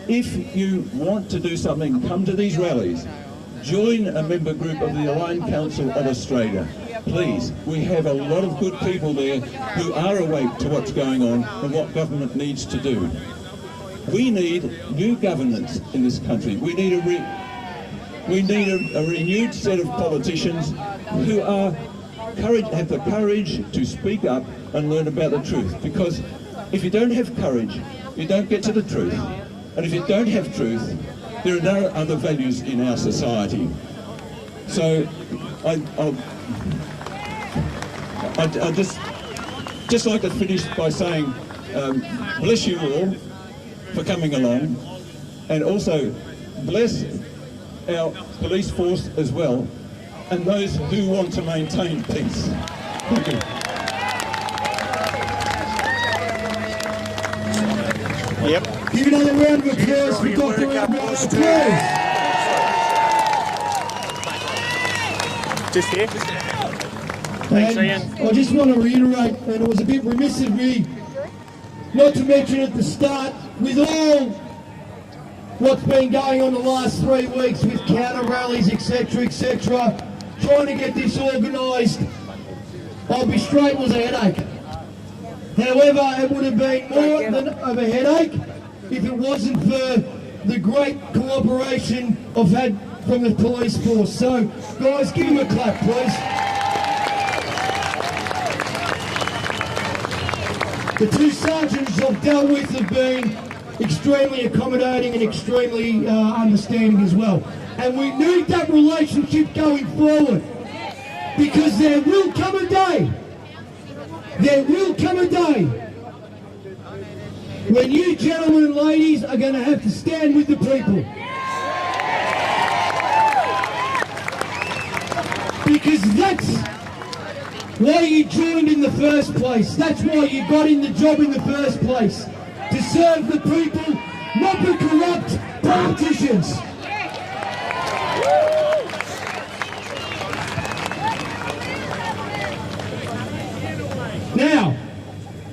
If you want to do something, come to these rallies. Join a member group of the Aligned Council of Australia. Please, we have a lot of good people there who are awake to what's going on and what government needs to do. We need new governance in this country. We need a renewed set of politicians who have the courage to speak up and learn about the truth. Because if you don't have courage, you don't get to the truth. And if you don't have truth, there are no other values in our society. So I'd just like to finish by saying bless you all for coming along, and also bless our police force as well, and those who want to maintain peace. Thank you. Yep. Give another round of applause for Dr. Bergworth. Just here. Thanks, Ian. I just want to reiterate, and it was a bit remiss of me not to mention at the start, with all what's been going on the last 3 weeks with counter rallies, etc., trying to get this organised, I'll be straight, was a headache. However, it would have been more than of a headache if it wasn't for the great cooperation I've had from the police force. So, guys, give them a clap, please. The 2 sergeants I've dealt with have been extremely accommodating and extremely understanding as well. And we need that relationship going forward, because there will come a day, when you gentlemen and ladies are going to have to stand with the people. Because that's why you joined in the first place. That's why you got in the job in the first place. To serve the people, not the corrupt politicians. Now,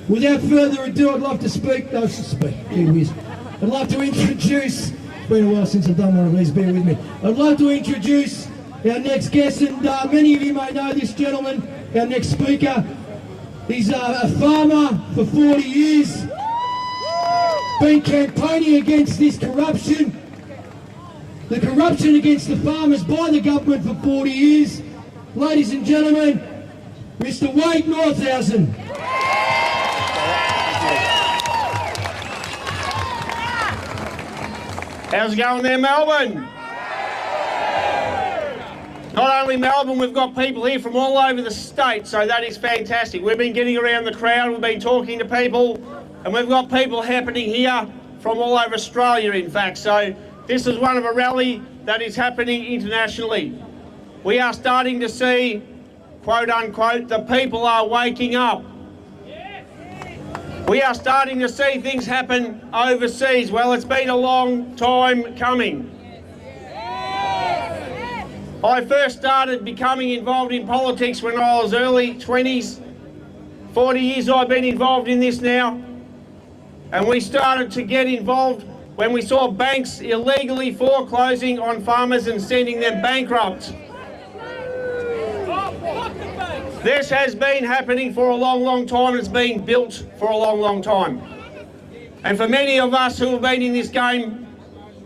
without further ado, I'd love to I'd love to introduce, it's been a while since I've done one of these, bear with me. I'd love to introduce our next guest, and many of you may know this gentleman, our next speaker. He's a farmer for 40 years, been campaigning against this corruption, the corruption against the farmers by the government for 40 years. Ladies and gentlemen, Mr. Wade Northousen. How's it going there, Melbourne? Not only Melbourne, we've got people here from all over the state, so that is fantastic. We've been getting around the crowd, we've been talking to people, and we've got people happening here from all over Australia, in fact. So this is one of a rally that is happening internationally. We are starting to see, quote unquote, the people are waking up. We are starting to see things happen overseas. Well, it's been a long time coming. I first started becoming involved in politics when I was early 20s. 40 years I've been involved in this now. And we started to get involved when we saw banks illegally foreclosing on farmers and sending them bankrupt. This has been happening for a long, long time. It's been built for a long, long time. And for many of us who have been in this game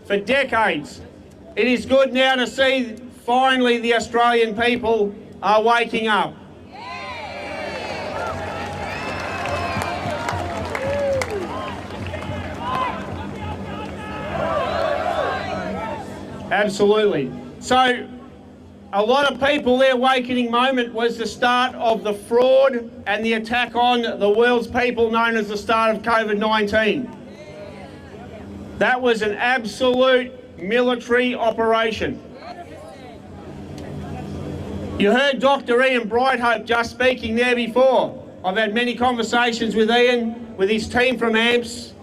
for decades, it is good now to see finally the Australian people are waking up. Absolutely. So a lot of people, their awakening moment was the start of the fraud and the attack on the world's people, known as the start of COVID-19. That was an absolute military operation. You heard Dr. Ian Brighthope just speaking there before. I've had many conversations with Ian, with his team from AMPS,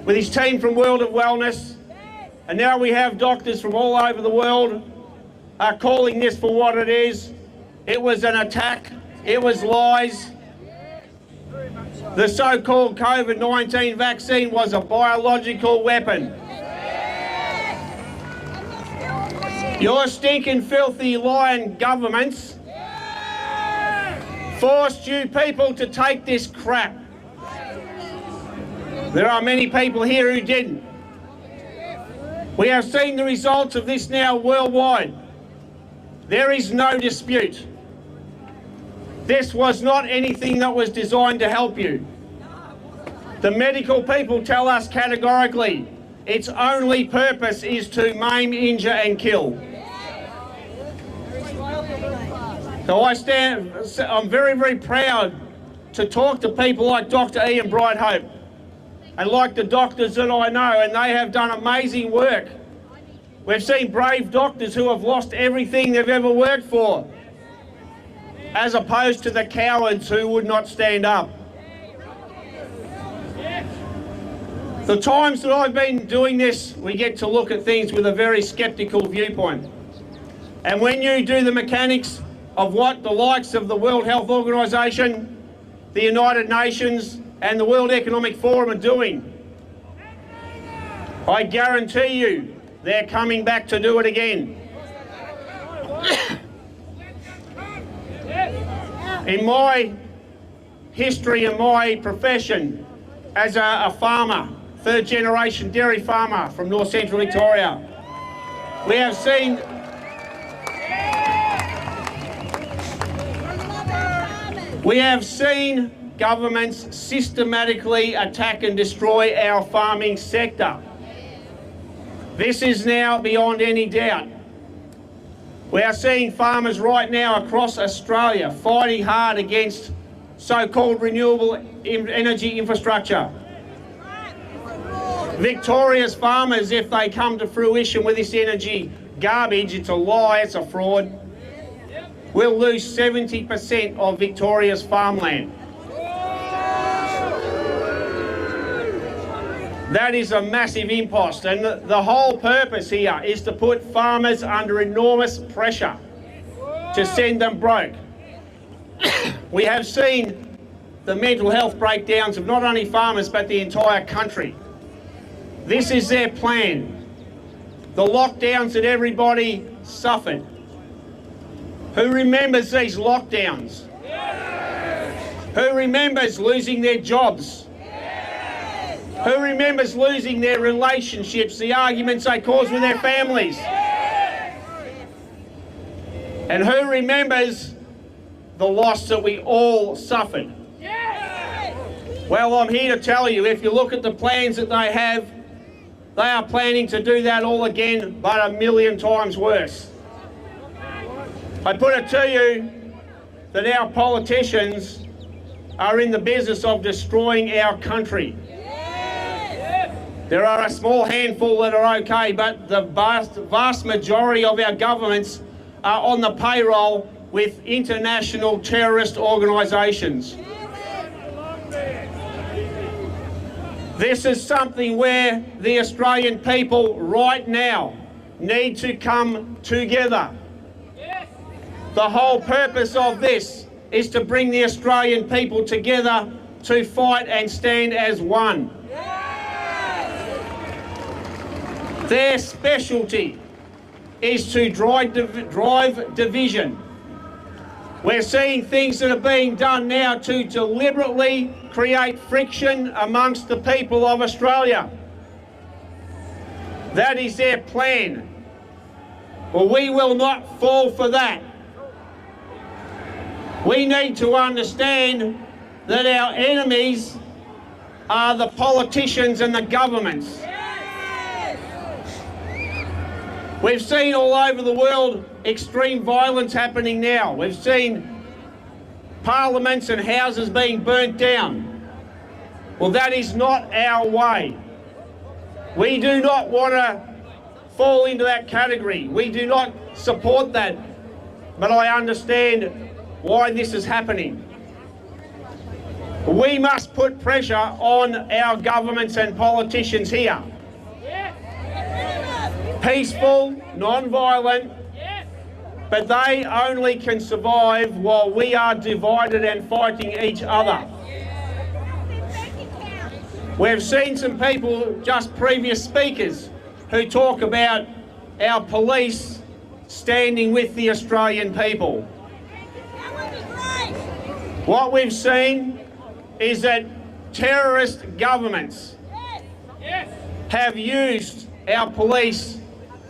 with his team from World of Wellness, and now we have doctors from all over the world are calling this for what it is. It was an attack, it was lies. The so-called COVID-19 vaccine was a biological weapon. Your stinking, filthy, lying governments forced you people to take this crap. There are many people here who didn't. We have seen the results of this now worldwide. There is no dispute. This was not anything that was designed to help you. The medical people tell us categorically its only purpose is to maim, injure and kill. So I'm very, very proud to talk to people like Dr. Ian Brighthope and like the doctors that I know, and they have done amazing work. We've seen brave doctors who have lost everything they've ever worked for, as opposed to the cowards who would not stand up. The times that I've been doing this, we get to look at things with a very sceptical viewpoint. And when you do the mechanics of what the likes of the World Health Organisation, the United Nations and the World Economic Forum are doing, I guarantee you they're coming back to do it again. In my history and my profession as a farmer, third generation dairy farmer from North Central Victoria, we have seen governments systematically attack and destroy our farming sector. This is now beyond any doubt. We are seeing farmers right now across Australia fighting hard against so-called renewable energy infrastructure. Victoria's farmers, if they come to fruition with this energy garbage, it's a lie, it's a fraud, will lose 70% of Victoria's farmland. That is a massive impost, and the whole purpose here is to put farmers under enormous pressure to send them broke. We have seen the mental health breakdowns of not only farmers but the entire country. This is their plan. The lockdowns that everybody suffered. Who remembers these lockdowns? Who remembers losing their jobs? Who remembers losing their relationships, the arguments they caused with their families? And who remembers the loss that we all suffered? Well, I'm here to tell you, if you look at the plans that they have, they are planning to do that all again, but 1,000,000 times worse. I put it to you that our politicians are in the business of destroying our country. There are a small handful that are okay, but the vast majority of our governments are on the payroll with international terrorist organisations. This is something where the Australian people right now need to come together. The whole purpose of this is to bring the Australian people together to fight and stand as one. Their specialty is to drive division. We're seeing things that are being done now to deliberately create friction amongst the people of Australia. That is their plan. Well, we will not fall for that. We need to understand that our enemies are the politicians and the governments. We've seen all over the world extreme violence happening now. We've seen parliaments and houses being burnt down. Well, that is not our way. We do not want to fall into that category. We do not support that. But I understand why this is happening. We must put pressure on our governments and politicians here. Peaceful, non-violent, but they only can survive while we are divided and fighting each other. We've seen some people, just previous speakers, who talk about our police standing with the Australian people. What we've seen is that terrorist governments have used our police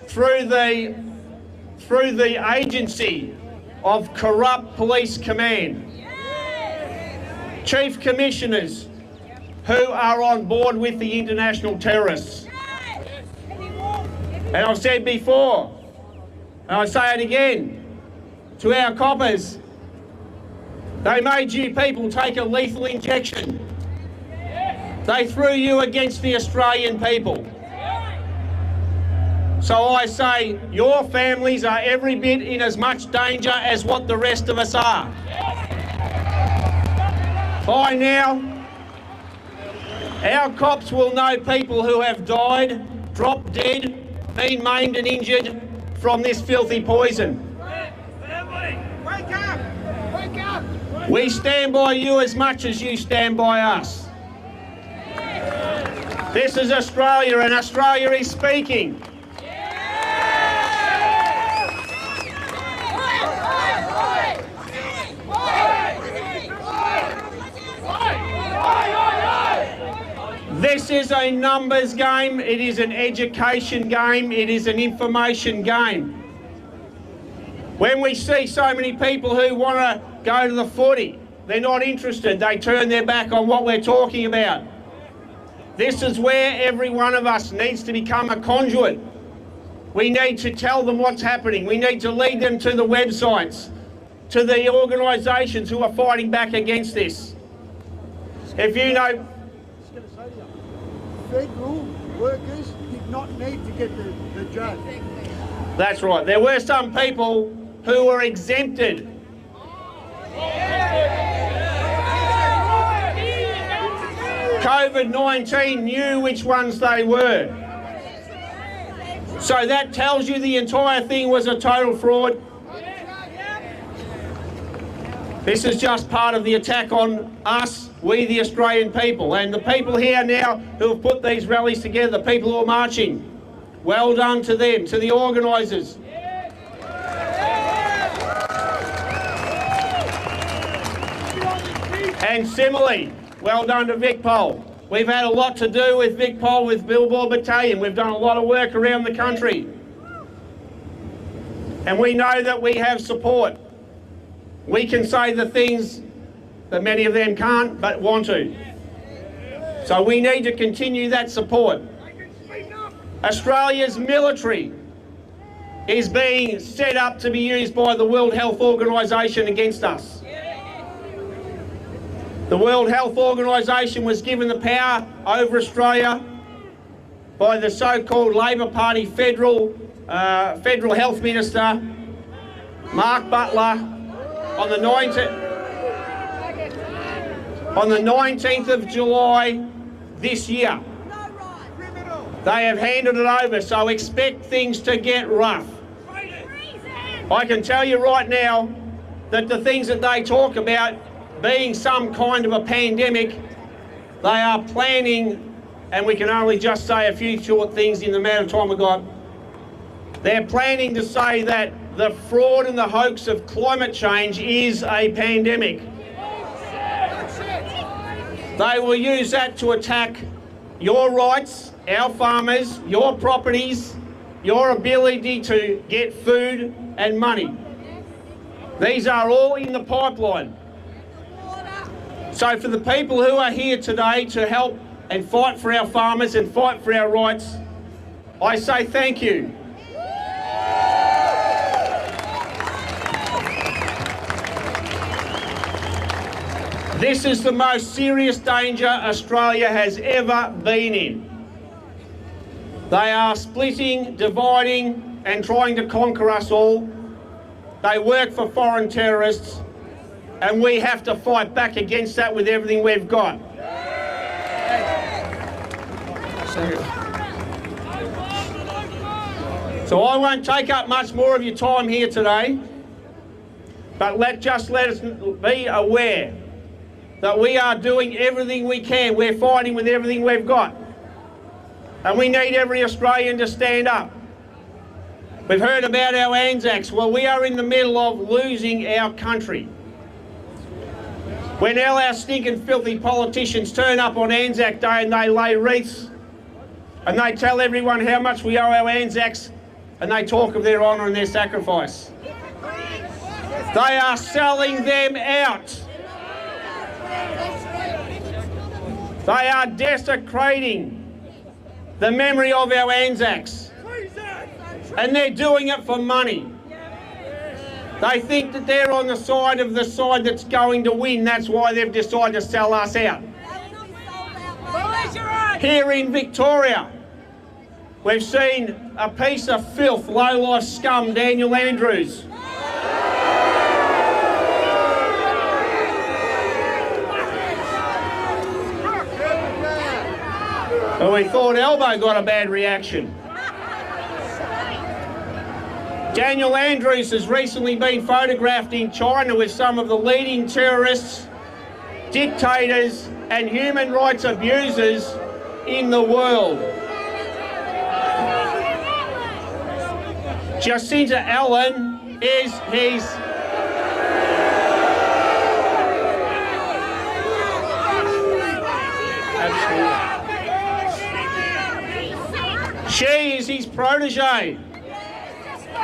through the agency of corrupt police command. Chief commissioners who are on board with the international terrorists. And I've said before, and I say it again, to our coppers, they made you people take a lethal injection. They threw you against the Australian people. So I say, your families are every bit in as much danger as what the rest of us are. By now, our cops will know people who have died, dropped dead, been maimed and injured from this filthy poison. Wake up! Wake up! We stand by you as much as you stand by us. This is Australia, and Australia is speaking. This is a numbers game, it is an education game, it is an information game. When we see so many people who want to go to the footy, they're not interested, they turn their back on what we're talking about. This is where every one of us needs to become a conduit. We need to tell them what's happening, we need to lead them to the websites, to the organisations who are fighting back against this. If you know... Federal workers did not need to get the job. That's right. There were some people who were exempted. COVID-19 knew which ones they were. So that tells you the entire thing was a total fraud. This is just part of the attack on us, we the Australian people, and the people here now who have put these rallies together, the people who are marching. Well done to them, to the organisers. And similarly, well done to VicPol. We've had a lot to do with VicPol, with Billboard Battalion. We've done a lot of work around the country. And we know that we have support. We can say the things that many of them can't, but want to. So we need to continue that support. Australia's military is being set up to be used by the World Health Organisation against us. The World Health Organisation was given the power over Australia by the so-called Labor Party Federal Health Minister, Mark Butler, on the 19th of July this year. They have handed it over, so expect things to get rough. I can tell you right now that the things that they talk about being some kind of a pandemic, they are planning, and we can only just say a few short things in the amount of time we've got. They're planning to say that the fraud and the hoax of climate change is a pandemic. They will use that to attack your rights, our farmers, your properties, your ability to get food and money. These are all in the pipeline. So for the people who are here today to help and fight for our farmers and fight for our rights, I say thank you. This is the most serious danger Australia has ever been in. They are splitting, dividing and trying to conquer us all. They work for foreign terrorists and we have to fight back against that with everything we've got. So I won't take up much more of your time here today, but let us be aware that we are doing everything we can. We're fighting with everything we've got. And we need every Australian to stand up. We've heard about our Anzacs. Well, we are in the middle of losing our country. When all our stinking filthy politicians turn up on Anzac Day and they lay wreaths and they tell everyone how much we owe our Anzacs and they talk of their honour and their sacrifice. They are selling them out. They are desecrating the memory of our Anzacs. And they're doing it for money. They think that they're on the side that's going to win. That's why they've decided to sell us out. Here in Victoria, we've seen a piece of filth, low-life scum, Daniel Andrews. Well, we thought Elbow got a bad reaction. Daniel Andrews has recently been photographed in China with some of the leading terrorists, dictators and human rights abusers in the world. Jacinta Allen is his... She is his protege.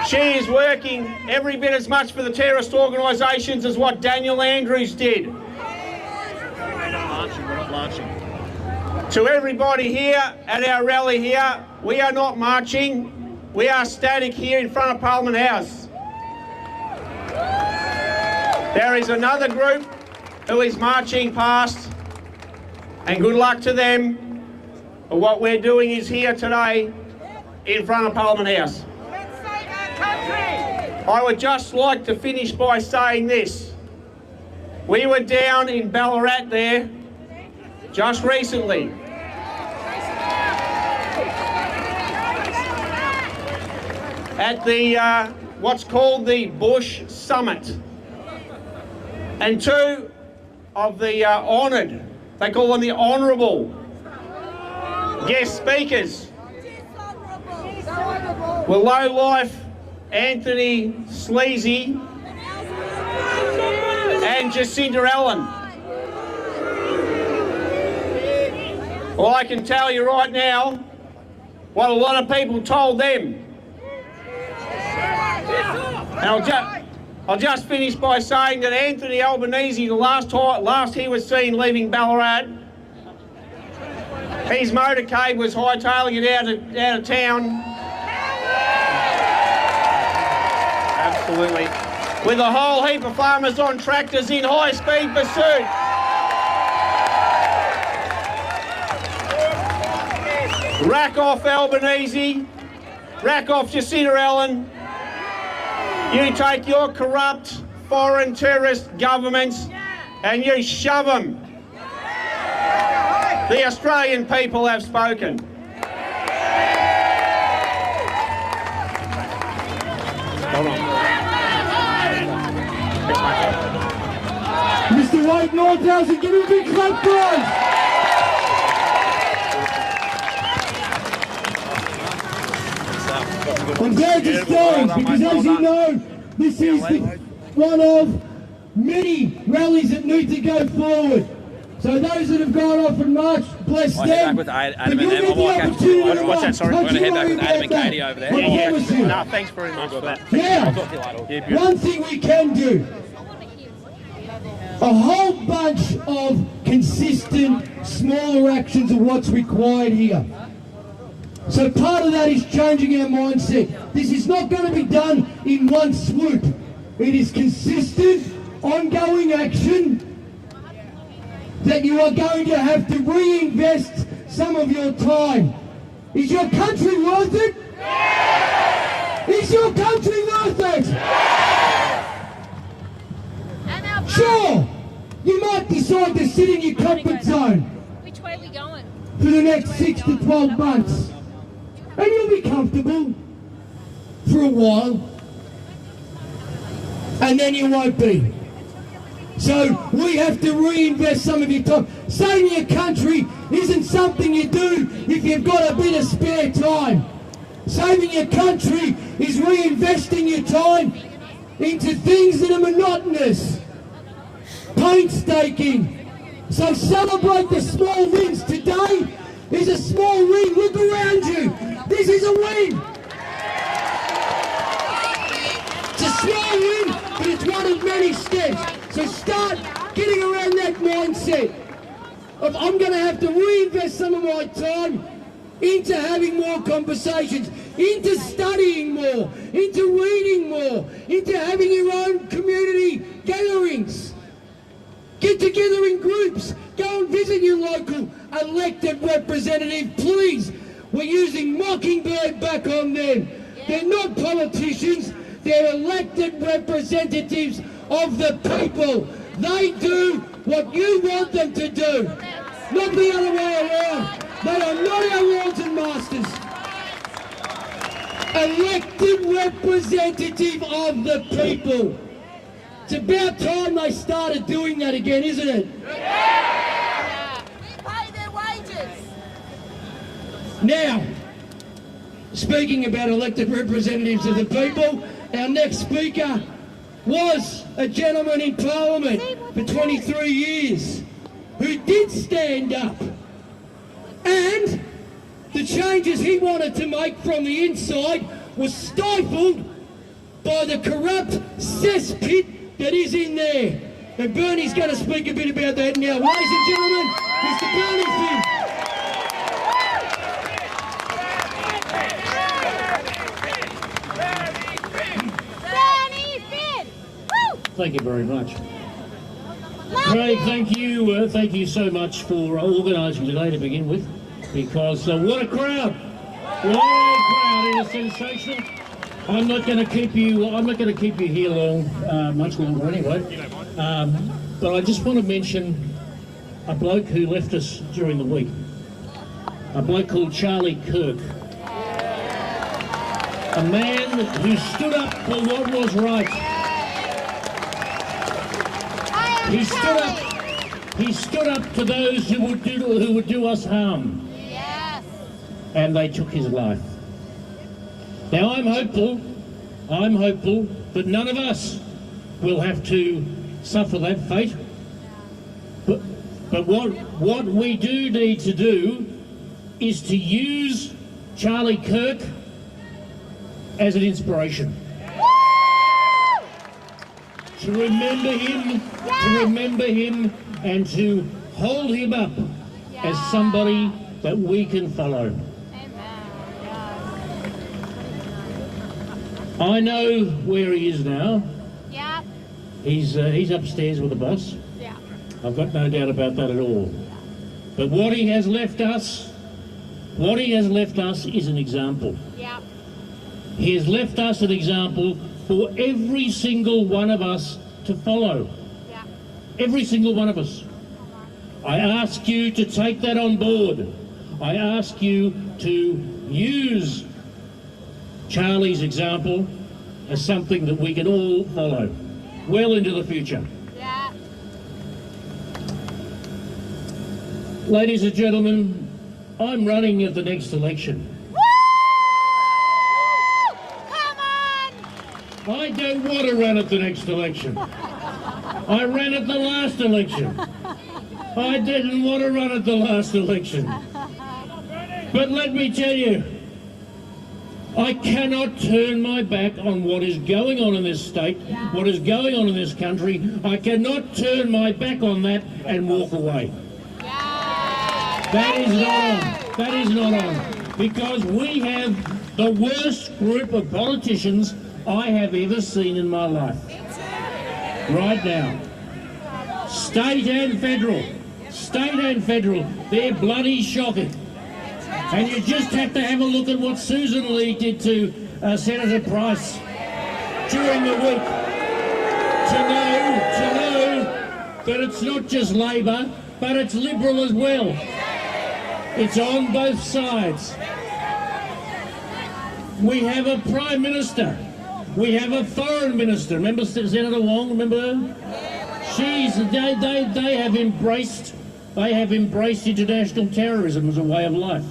She is working every bit as much for the terrorist organisations as what Daniel Andrews did. To everybody here at our rally here, we are not marching, we are static here in front of Parliament House. There is another group who is marching past, and good luck to them. But what we're doing is here today in front of Parliament House. I would just like to finish by saying this. We were down in Ballarat there just recently. At the what's called the Bush Summit. And two of the honoured, they call them the honourable guest speakers, were low-life Anthony Sleazy and Jacinta Allen. Well, I can tell you right now what a lot of people told them. And I'll just finish by saying that Anthony Albanese, the last he was seen leaving Ballarat, his motorcade was hightailing it out of town. Absolutely. With a whole heap of farmers on tractors in high-speed pursuit. Rack off Albanese, rack off Jacinta Allen. You take your corrupt foreign terrorist governments and you shove them. The Australian people have spoken. Hold on. Mr. White, Northousen, give him a big clap, guys! I'm glad to stand because, as you know, this is one of many rallies that need to go forward. So those that have gone off and marched, bless them. With Adam but you'll get the opportunity to what's that? Sorry, watch. we're going to head back with Adam and Katie over there. No, thanks very much for that. Yeah, one thing we can do, a whole bunch of consistent, smaller actions are what's required here. So part of that is changing our mindset. This is not going to be done in one swoop. It is consistent, ongoing action that you are going to have to reinvest some of your time. Is your country worth it? Yes! Is your country worth it? Yes! Sure, you might decide to sit in your comfort zone. Which way are we going? For the next 6 to 12 months. And you'll be comfortable for a while. And then you won't be. So we have to reinvest some of your time. Saving your country isn't something you do if you've got a bit of spare time. Saving your country is reinvesting your time into things that are monotonous. Painstaking. So celebrate the small wins. Today is a small win. Look around you. This is a win. It's a small win, but it's one of many steps. So start getting around that mindset of I'm going to have to reinvest some of my time into having more conversations, into studying more, into reading more, into having your own community gatherings. Get together in groups. Go and visit your local elected representative, please. We're using Mockingbird back on them. They're not politicians. They're elected representatives of the people. They do what you want them to do, not the other way around. They are not our lords and masters. Elected representative of the people. It's about time they started doing that again, isn't it? Yeah. We pay their wages. Now, speaking about elected representatives of the people, our next speaker was a gentleman in Parliament for 23 years who did stand up, and the changes he wanted to make from the inside was stifled by the corrupt cesspit that is in there. And Bernie's going to speak a bit about that now. Ladies and gentlemen, Mr. Bernie Finn. Thank you very much. Craig, thank you so much for organising today to begin with, because what a crowd! What a crowd! It is sensational. I'm not going to keep you here long, much longer anyway. But I just want to mention a bloke who left us during the week. A bloke called Charlie Kirk. A man who stood up for what was right. He stood up to those who would do us harm. Yes. And they took his life. Now I'm hopeful that none of us will have to suffer that fate. But what we do need to do is to use Charlie Kirk as an inspiration. To remember him and to hold him up as somebody that we can follow. I know where he is now. Yeah. He's upstairs with the boss. Yeah. I've got no doubt about that at all. But what he has left us is an example. Yeah. He has left us an example for every single one of us to follow. Yeah. Every single one of us. I ask you to take that on board. I ask you to use Charlie's example as something that we can all follow well into the future. Yeah. Ladies and gentlemen, I'm running at the next election. I don't want to run at the next election. I ran at the last election. I didn't want to run at the last election. But let me tell you, I cannot turn my back on what is going on in this state, what is going on in this country. I cannot turn my back on that and walk away. That is not on. That is not on. Because we have the worst group of politicians I have ever seen in my life. Right now. State and federal. state and federal. They're bloody shocking. And you just have to have a look at what Susan Lee did to Senator Price during the week to know that it's not just Labor, but it's Liberal as well. It's on both sides. We have a Prime Minister. We have a Foreign Minister. Remember Senator Wong? Remember her? They have embraced international terrorism as a way of life.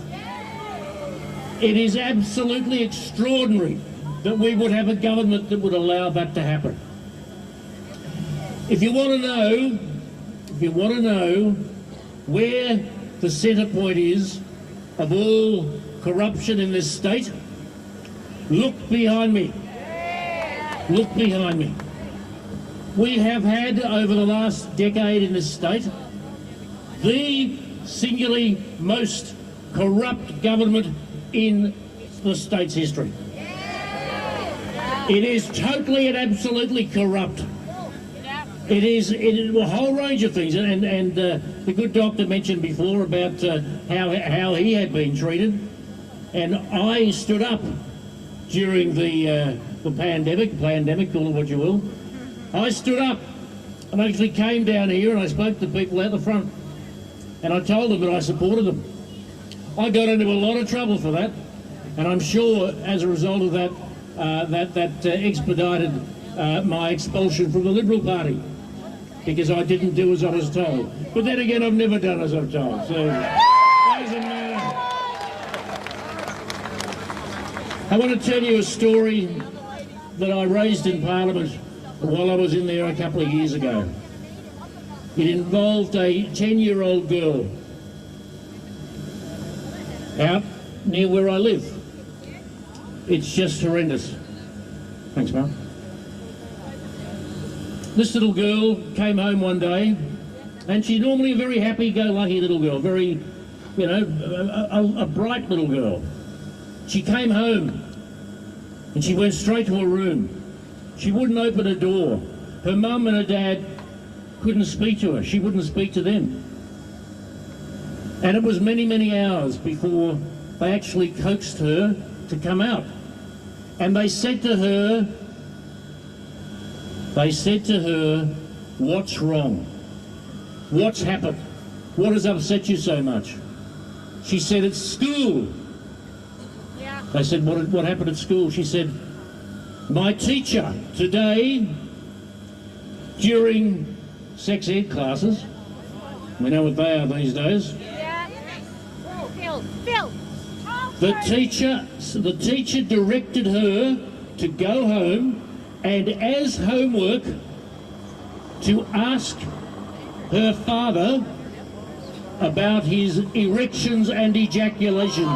It is absolutely extraordinary that we would have a government that would allow that to happen. If you want to know where the centre point is of all corruption in this state, look behind me. Look behind me. We have had, over the last decade in this state, the singularly most corrupt government in the state's history. It is totally and absolutely corrupt. It is a whole range of things, and the good doctor mentioned before about how he had been treated, and I stood up during the pandemic, call it what you will. I stood up and actually came down here and I spoke to people out the front, and I told them that I supported them. I got into a lot of trouble for that, and I'm sure as a result of that, that expedited my expulsion from the Liberal Party, because I didn't do as I was told. But then again, I've never done as I'm told. So, I want to tell you a story that I raised in Parliament while I was in there a couple of years ago. It involved a 10-year-old girl out near where I live. It's just horrendous. Thanks, Mark. This little girl came home one day, and she's normally a very happy-go-lucky little girl, very, you know, a bright little girl. She came home, and she went straight to her room. She wouldn't open a door. Her mum and her dad couldn't speak to her. She wouldn't speak to them. And it was many, many hours before they actually coaxed her to come out. And they said to her, what's wrong? What's happened? What has upset you so much? She said, it's school. Yeah. They said, what happened at school? She said, my teacher today, during sex ed classes, we know what they are these days. Yeah. Phil. The teacher directed her to go home and, as homework, to ask her father about his erections and ejaculations.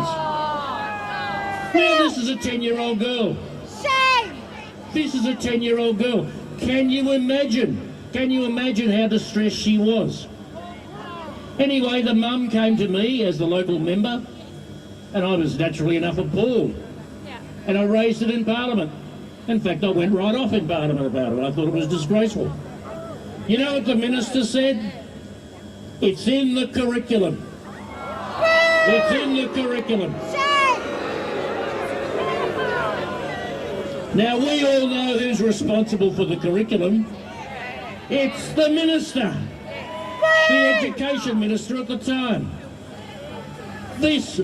Now, this is a 10-year-old girl. Shame! This is a 10-year-old girl. Can you imagine how distressed she was? Anyway, the mum came to me as the local member, and I was naturally enough appalled. Yeah. And I raised it in Parliament. In fact, I went right off in Parliament about it. I thought it was disgraceful. You know what the minister said? It's in the curriculum. It's in the curriculum. Now, we all know who's responsible for the curriculum. It's the minister, the education minister at the time. This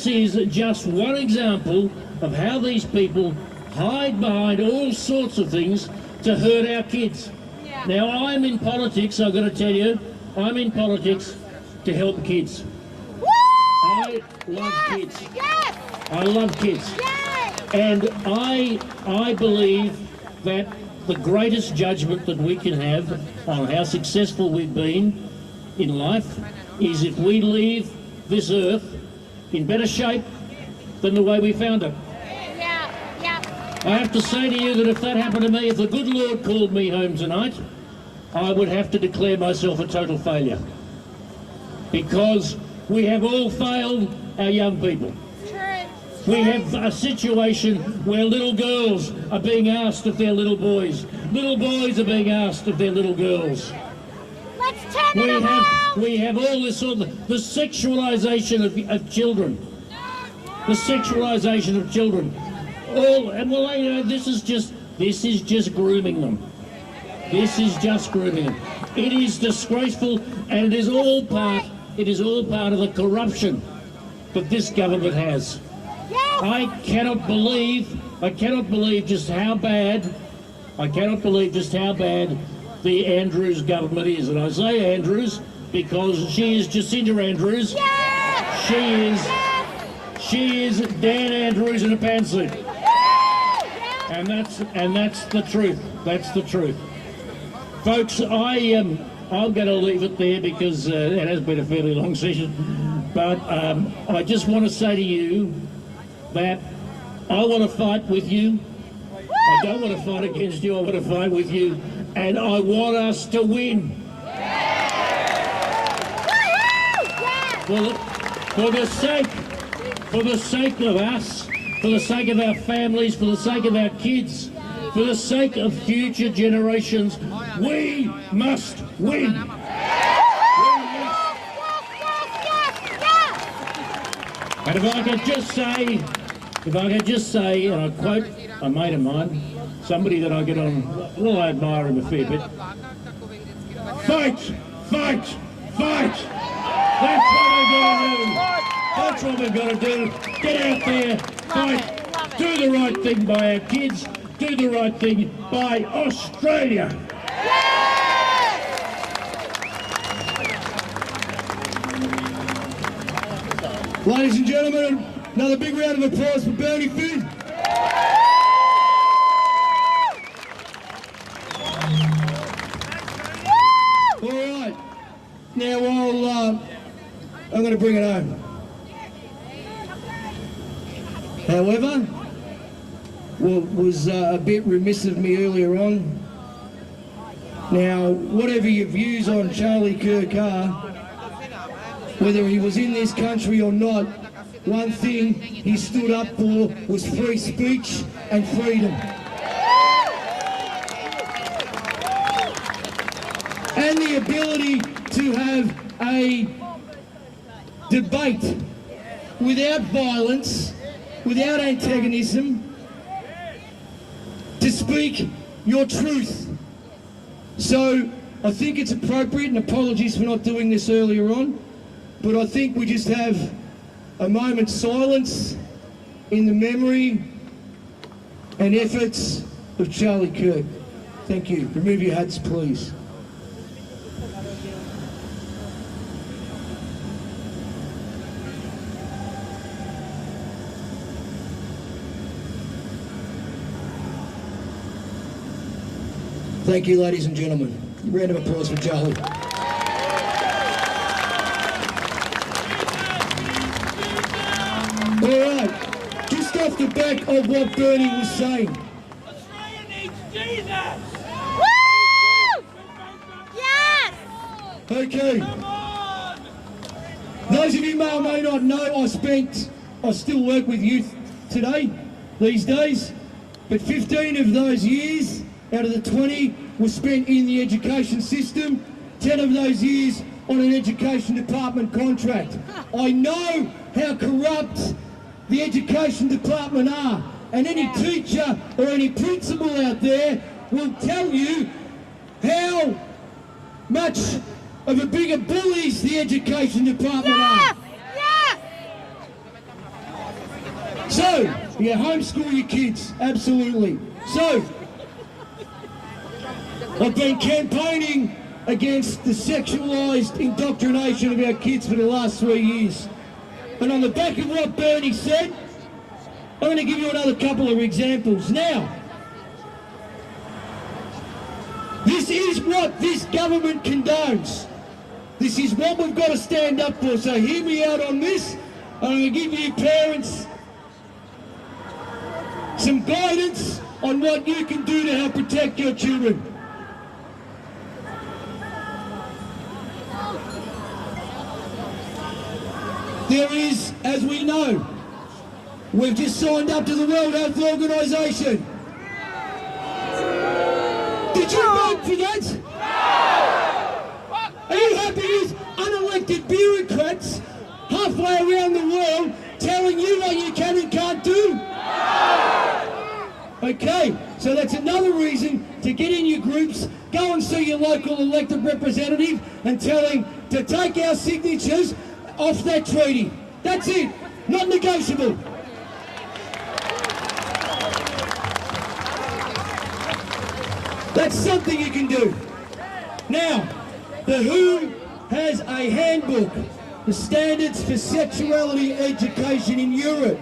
is just one example of how these people hide behind all sorts of things to hurt our kids. Yeah. Now, I'm in politics, I've got to tell you, I'm in politics to help kids. Woo! I love kids. Yes! I love kids. Yes! And I believe that the greatest judgment that we can have on how successful we've been in life is if we leave this earth in better shape than the way we found it. Yeah, yeah. I have to say to you that if that happened to me, if the good Lord called me home tonight, I would have to declare myself a total failure. Because we have all failed our young people. We have a situation where little girls are being asked if they're little boys. Little boys are being asked if they're little girls. Let's turn it around! We have all this sort of the sexualisation of children. The sexualisation of children. This is just grooming them. This is just grooming them. It is disgraceful, and it is all part of the corruption that this government has. I cannot believe just how bad the Andrews government is. And I say Andrews because she is Jacinda Andrews. She is Dan Andrews in a pantsuit. And that's the truth. That's the truth. Folks, I'm going to leave it there because it has been a fairly long session. But I just want to say to you that I want to fight with you. I don't want to fight against you. I want to fight with you. And I want us to win. For the sake of us, for the sake of our families, for the sake of our kids, for the sake of future generations, we must win. And if I could just say, and I quote a mate of mine, somebody that I get on, well, I admire him a fair bit. Fight, fight, fight. That's what we've got to do. Get out there, fight, do the right thing by our kids, do the right thing by Australia. Ladies and gentlemen, another big round of applause for Bernie Finn. All right, now I'm going to bring it home. However, what was a bit remiss of me earlier on. Now, whatever your views on Charlie Kirk are, whether he was in this country or not, one thing he stood up for was free speech and freedom. And the ability to have a debate without violence, without antagonism, to speak your truth. So I think it's appropriate, and apologies for not doing this earlier on, but I think we just have a moment's silence in the memory and efforts of Charlie Kirk. Thank you. Remove your hats, please. Thank you, ladies and gentlemen. A round of applause for Charlie. All right, just off the back of what Bernie was saying. Australia needs Jesus! Woo! Yes! Okay. Come on! Those of you may or may not know, I still work with youth today, these days, but 15 of those years out of the 20 were spent in the education system, 10 of those years on an education department contract. I know how corrupt the education department are, and any teacher or any principal out there will tell you how much of a bigger bullies the education department are. Yes! So, yeah, homeschool your kids, absolutely. So, I've been campaigning against the sexualised indoctrination of our kids for the last 3 years. And on the back of what Bernie said, I'm going to give you another couple of examples. Now, this is what this government condones. This is what we've got to stand up for. So hear me out on this. I'm going to give you parents some guidance on what you can do to help protect your children. There is, as we know, we've just signed up to the World Health Organization. Did you vote for that? No! Are you happy with elected bureaucrats halfway around the world telling you what you can and can't do? Okay, so that's another reason to get in your groups, go and see your local elected representative and tell him to take our signatures off that treaty. That's it, not negotiable. That's something you can do. Now, the WHO has a handbook, the Standards for Sexuality Education in Europe.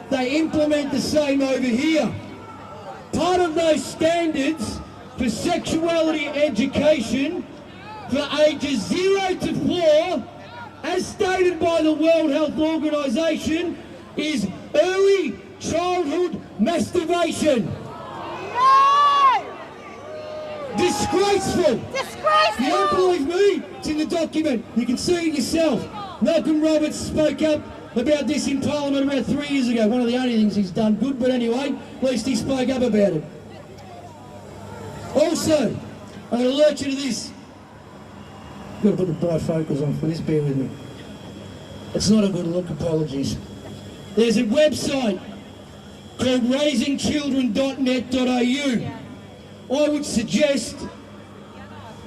They implement the same over here. Part of those standards for sexuality education for ages 0 to 4, as stated by the World Health Organization, is early childhood masturbation. No! Disgraceful! Disgraceful! You don't believe me? It's in the document. You can see it yourself. Malcolm Roberts spoke up about this in Parliament about 3 years ago. One of the only things he's done good, but anyway, at least he spoke up about it. Also, I'm going to alert you to this. I've got to put the bifocals on for this, bear with me. It's not a good look, apologies. There's a website called raisingchildren.net.au. I would suggest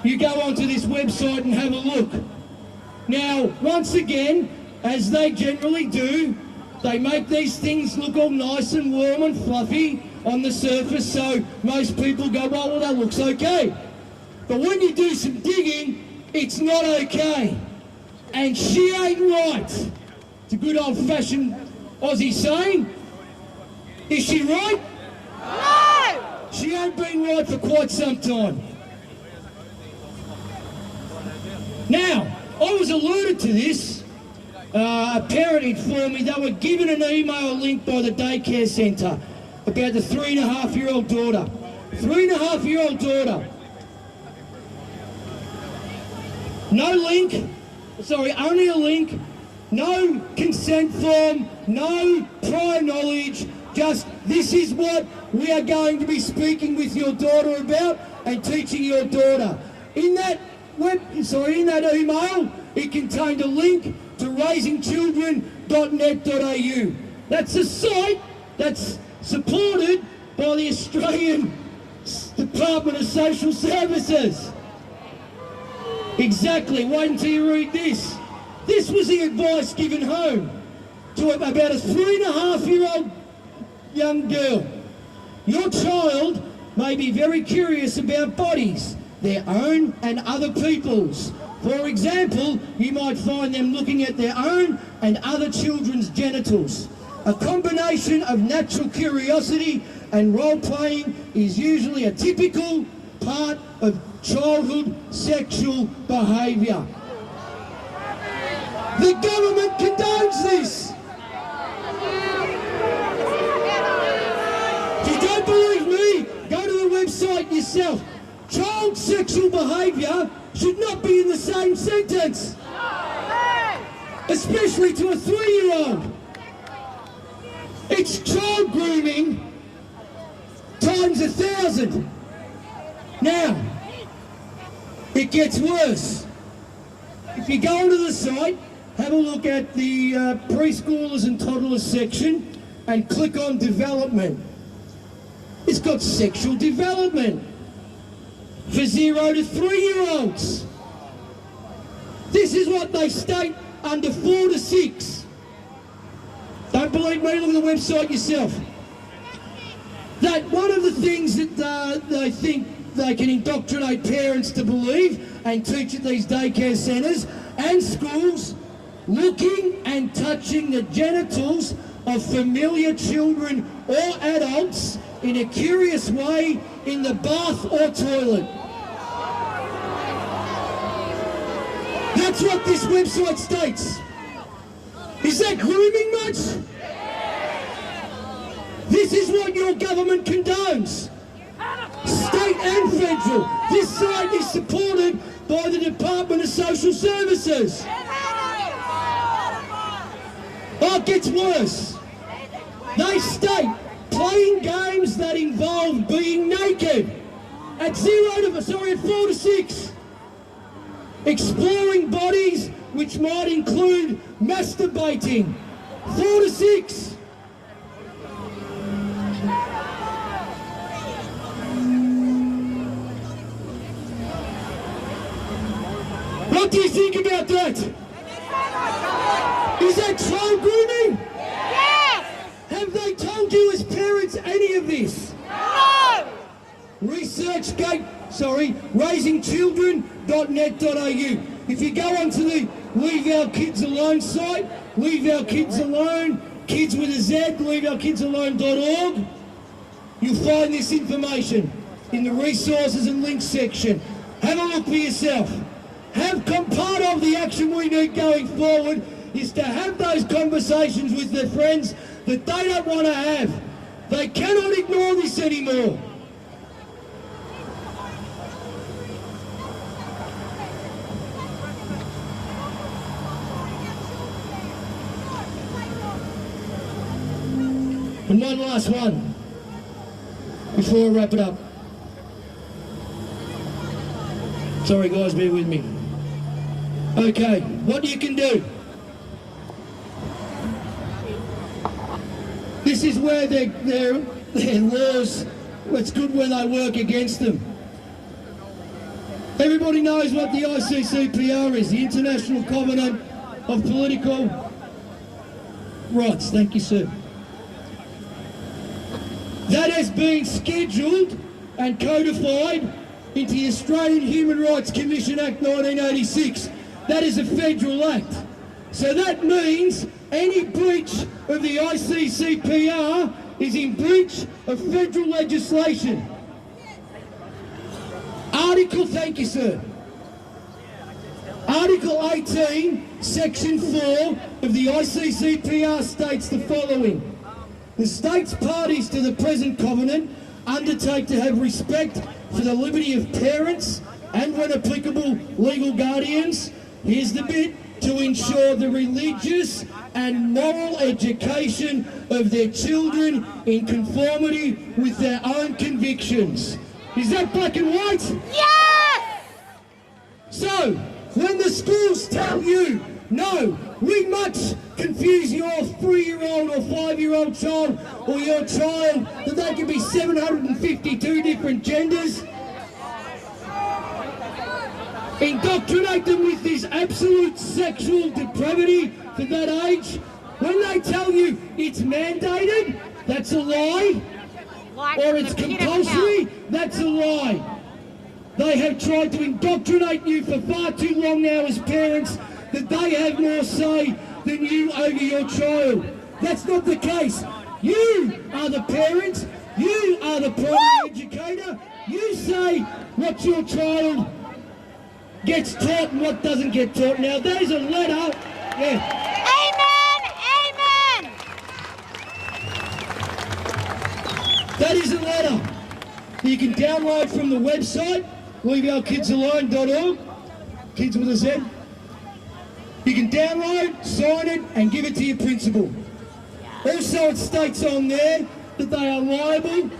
you go onto this website and have a look. Now, once again, as they generally do, they make these things look all nice and warm and fluffy on the surface, so most people go, well, that looks okay. But when you do some digging, it's not okay. And she ain't right. It's a good old-fashioned Aussie saying. Is she right? No! She ain't been right for quite some time. Now, I was alerted to this. A parent informed me they were given an email link by the daycare centre about the 3.5-year-old daughter. 3.5-year-old daughter. No link, sorry, only a link, no consent form, no prior knowledge, just this is what we are going to be speaking with your daughter about and teaching your daughter. In that email, it contained a link to raisingchildren.net.au. That's a site that's supported by the Australian Department of Social Services. Exactly, wait until you read this. This was the advice given home to about a 3.5-year-old young girl. Your child may be very curious about bodies, their own and other people's. For example, you might find them looking at their own and other children's genitals. A combination of natural curiosity and role-playing is usually a typical part of childhood sexual behaviour. The government condones this. If you don't believe me, go to the website yourself. Child sexual behaviour should not be in the same sentence, especially to a 3-year-old. It's child grooming times 1,000. Now, it gets worse. If you go onto the site, have a look at the preschoolers and toddlers section and click on development. It's got sexual development for 0 to 3-year-olds. This is what they state under 4 to 6. Don't believe me, look at the website yourself. That one of the things that they think they can indoctrinate parents to believe and teach at these daycare centres and schools, looking and touching the genitals of familiar children or adults in a curious way in the bath or toilet. That's what this website states. Is that grooming much? This is what your government condones. State and federal. This site is supported by the Department of Social Services. Oh, it gets worse. They state playing games that involve being naked at 4 to 6. Exploring bodies which might include masturbating. 4 to 6. What do you think about that? Is that child grooming? Yes! Have they told you as parents any of this? No! raisingchildren.net.au. If you go onto the Leave Our Kids Alone site, Leave Our Kids Alone, kids with a Z, leaveourkidsalone.org, you'll find this information in the resources and links section. Have a look for yourself. Part of the action we need going forward is to have those conversations with their friends that they don't want to have. They cannot ignore this anymore. And one last one before I wrap it up. Sorry guys, bear with me. Okay, what you can do. This is where their laws, it's good when they work against them. Everybody knows what the ICCPR is, the International Covenant of Political Rights. Thank you, sir. That has been scheduled and codified into the Australian Human Rights Commission Act 1986. That is a federal act. So that means any breach of the ICCPR is in breach of federal legislation. Thank you, sir. Article 18, Section 4 of the ICCPR states the following. The states parties to the present covenant undertake to have respect for the liberty of parents and, when applicable, legal guardians, here's the bit, to ensure the religious and moral education of their children in conformity with their own convictions. Is that black and white? Yes! So, when the schools tell you, no, we must confuse your 3-year-old or 5-year-old child or your child that they can be 752 different genders, indoctrinate them with this absolute sexual depravity for that age. When they tell you it's mandated, that's a lie. Or it's compulsory, that's a lie. They have tried to indoctrinate you for far too long now as parents that they have more say than you over your child. That's not the case. You are the parent, you are the primary educator, you say what your child gets taught and what doesn't get taught. Now there's a letter, yeah. Amen, amen. That is a letter you can download from the website, leaveourkidsalone.org, kids with a Z. You can download, sign it and give it to your principal. Also it states on there that they are liable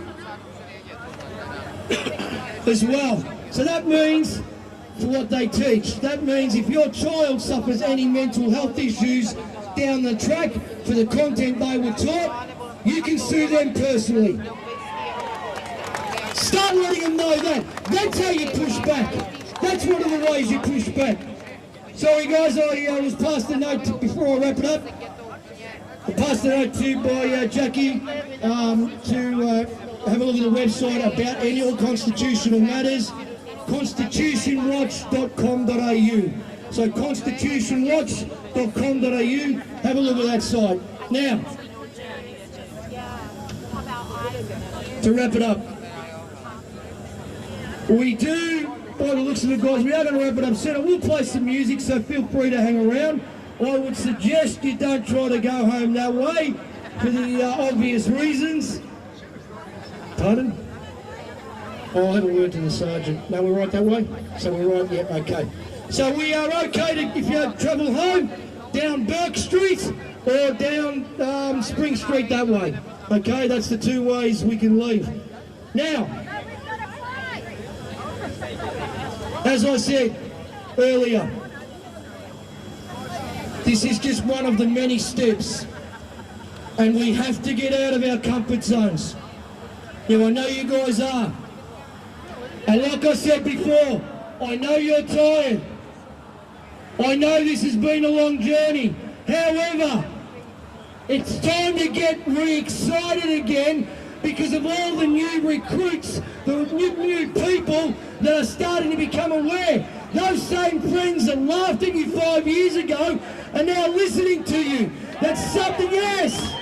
as well. So that means for what they teach. That means if your child suffers any mental health issues down the track for the content they were taught, you can sue them personally. Start letting them know that. That's how you push back. That's one of the ways you push back. Sorry guys, I was passed a note before I wrap it up. I passed a note to by Jackie to have a look at the website about annual constitutional matters, constitutionwatch.com.au. So constitutionwatch.com.au, have a look at that site. Now, to wrap it up, we do, by the looks of it guys, we are going to wrap it up soon. I will play some music, so feel free to hang around. I would suggest you don't try to go home that way for the obvious reasons. Pardon? Oh, I'll have a word to the sergeant. No, we're right that way? So we're right, yeah, okay. So we are okay to, if you travel home, down Burke Street or down Spring Street that way. Okay, that's the two ways we can leave. Now, as I said earlier, This is just one of the many steps, and we have to get out of our comfort zones. Now, I know you guys are, and like I said before, I know you're tired. I know this has been a long journey. However, it's time to get re-excited again because of all the new recruits, the new people that are starting to become aware. Those same friends that laughed at you 5 years ago are now listening to you. That's something else.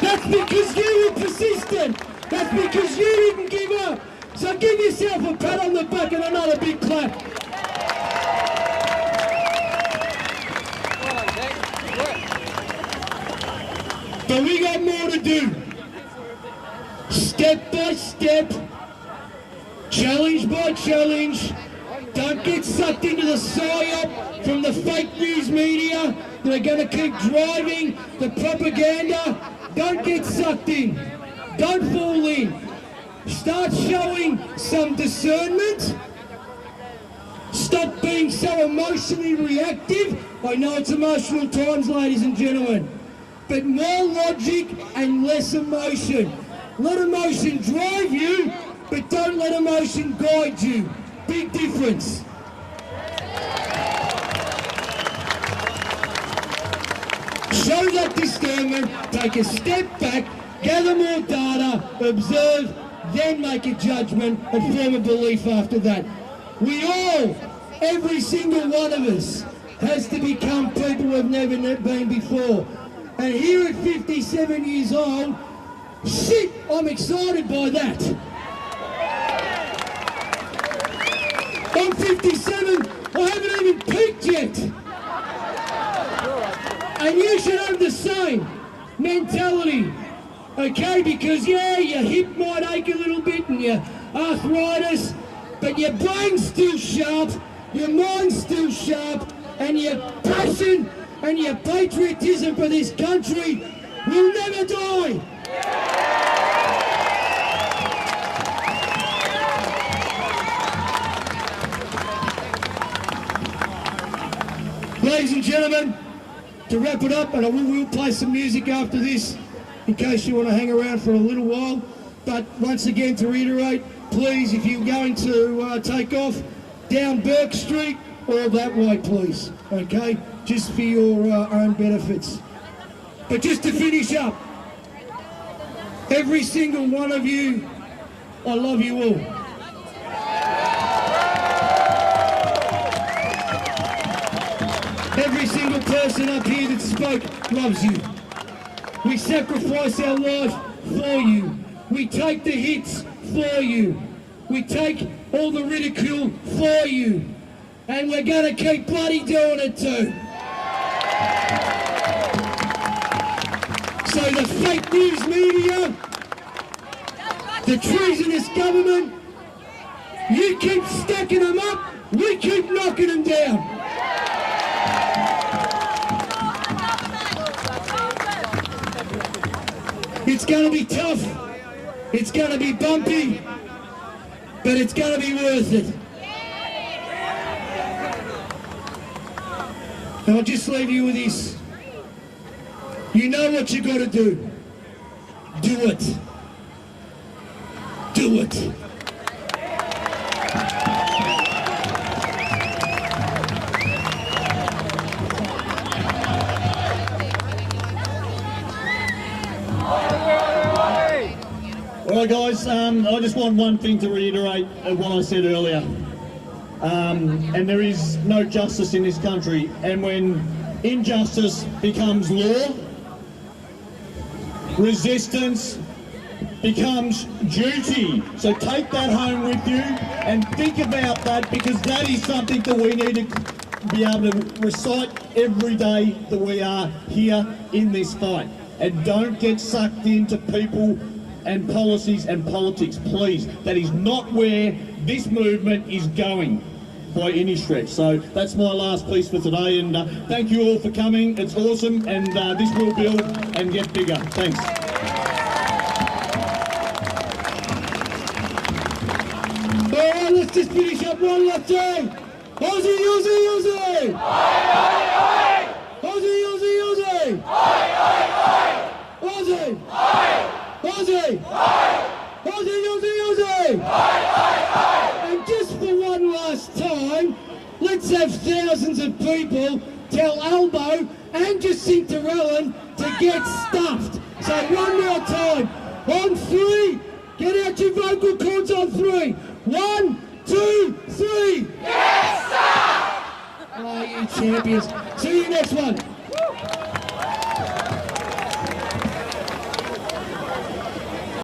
That's because you were persistent. That's because you didn't give up. So give yourself a pat on the back and another big clap. But we got more to do. Step by step, challenge by challenge. Don't get sucked into the psyop from the fake news media that are going to keep driving the propaganda. Don't get sucked in. Don't fall in. Start showing some discernment. Stop being so emotionally reactive. I know it's emotional times, ladies and gentlemen. But more logic and less emotion. Let emotion drive you, but don't let emotion guide you. Big difference. Show that discernment, take a step back, gather more data, observe, then make a judgment and form a belief after that. We all, every single one of us, has to become people we've never been before. And here at 57 years old, shit, I'm excited by that. I'm 57, I haven't even peaked yet. And you should have the same mentality, okay? Because yeah, your hip might ache a little bit and your arthritis, but your brain's still sharp, your mind's still sharp, and your passion and your patriotism for this country will never die. Ladies and gentlemen, to wrap it up, and I will play some music after this in case you want to hang around for a little while. But once again, to reiterate, please, if you're going to take off, down Burke Street or that way, please, okay? Just for your own benefits. But just to finish up, every single one of you, I love you all. Every single person up here that spoke loves you. We sacrifice our life for you. We take the hits for you. We take all the ridicule for you. And we're going to keep bloody doing it too. So the fake news media, the treasonous government, you keep stacking them up, we keep knocking them down. It's going to be tough, it's going to be bumpy, but it's going to be worth it. And I'll just leave you with this. You know what you got to do. Do it. Do it. All right, guys, I just want one thing to reiterate of what I said earlier. And there is no justice in this country. And when injustice becomes law, resistance becomes duty. So take that home with you and think about that, because that is something that we need to be able to recite every day that we are here in this fight. And don't get sucked into people and policies and politics, please. That is not where this movement is going by any stretch. So that's my last piece for today, and thank you all for coming. It's awesome, and this will build and get bigger. Thanks. All right, let's just finish up one last time. Aussie, Aussie, Aussie! Aussie, Aussie, Aussie! Aussie! Aussie! Aussie, Aussie, Aussie! And just for one last time, let's have thousands of people tell Albo and Jacinta Allen to get stuffed. So one more time, on three, get out your vocal cords on three. 1, 2, 3. Yes, sir! Oh, you champions. See you next one.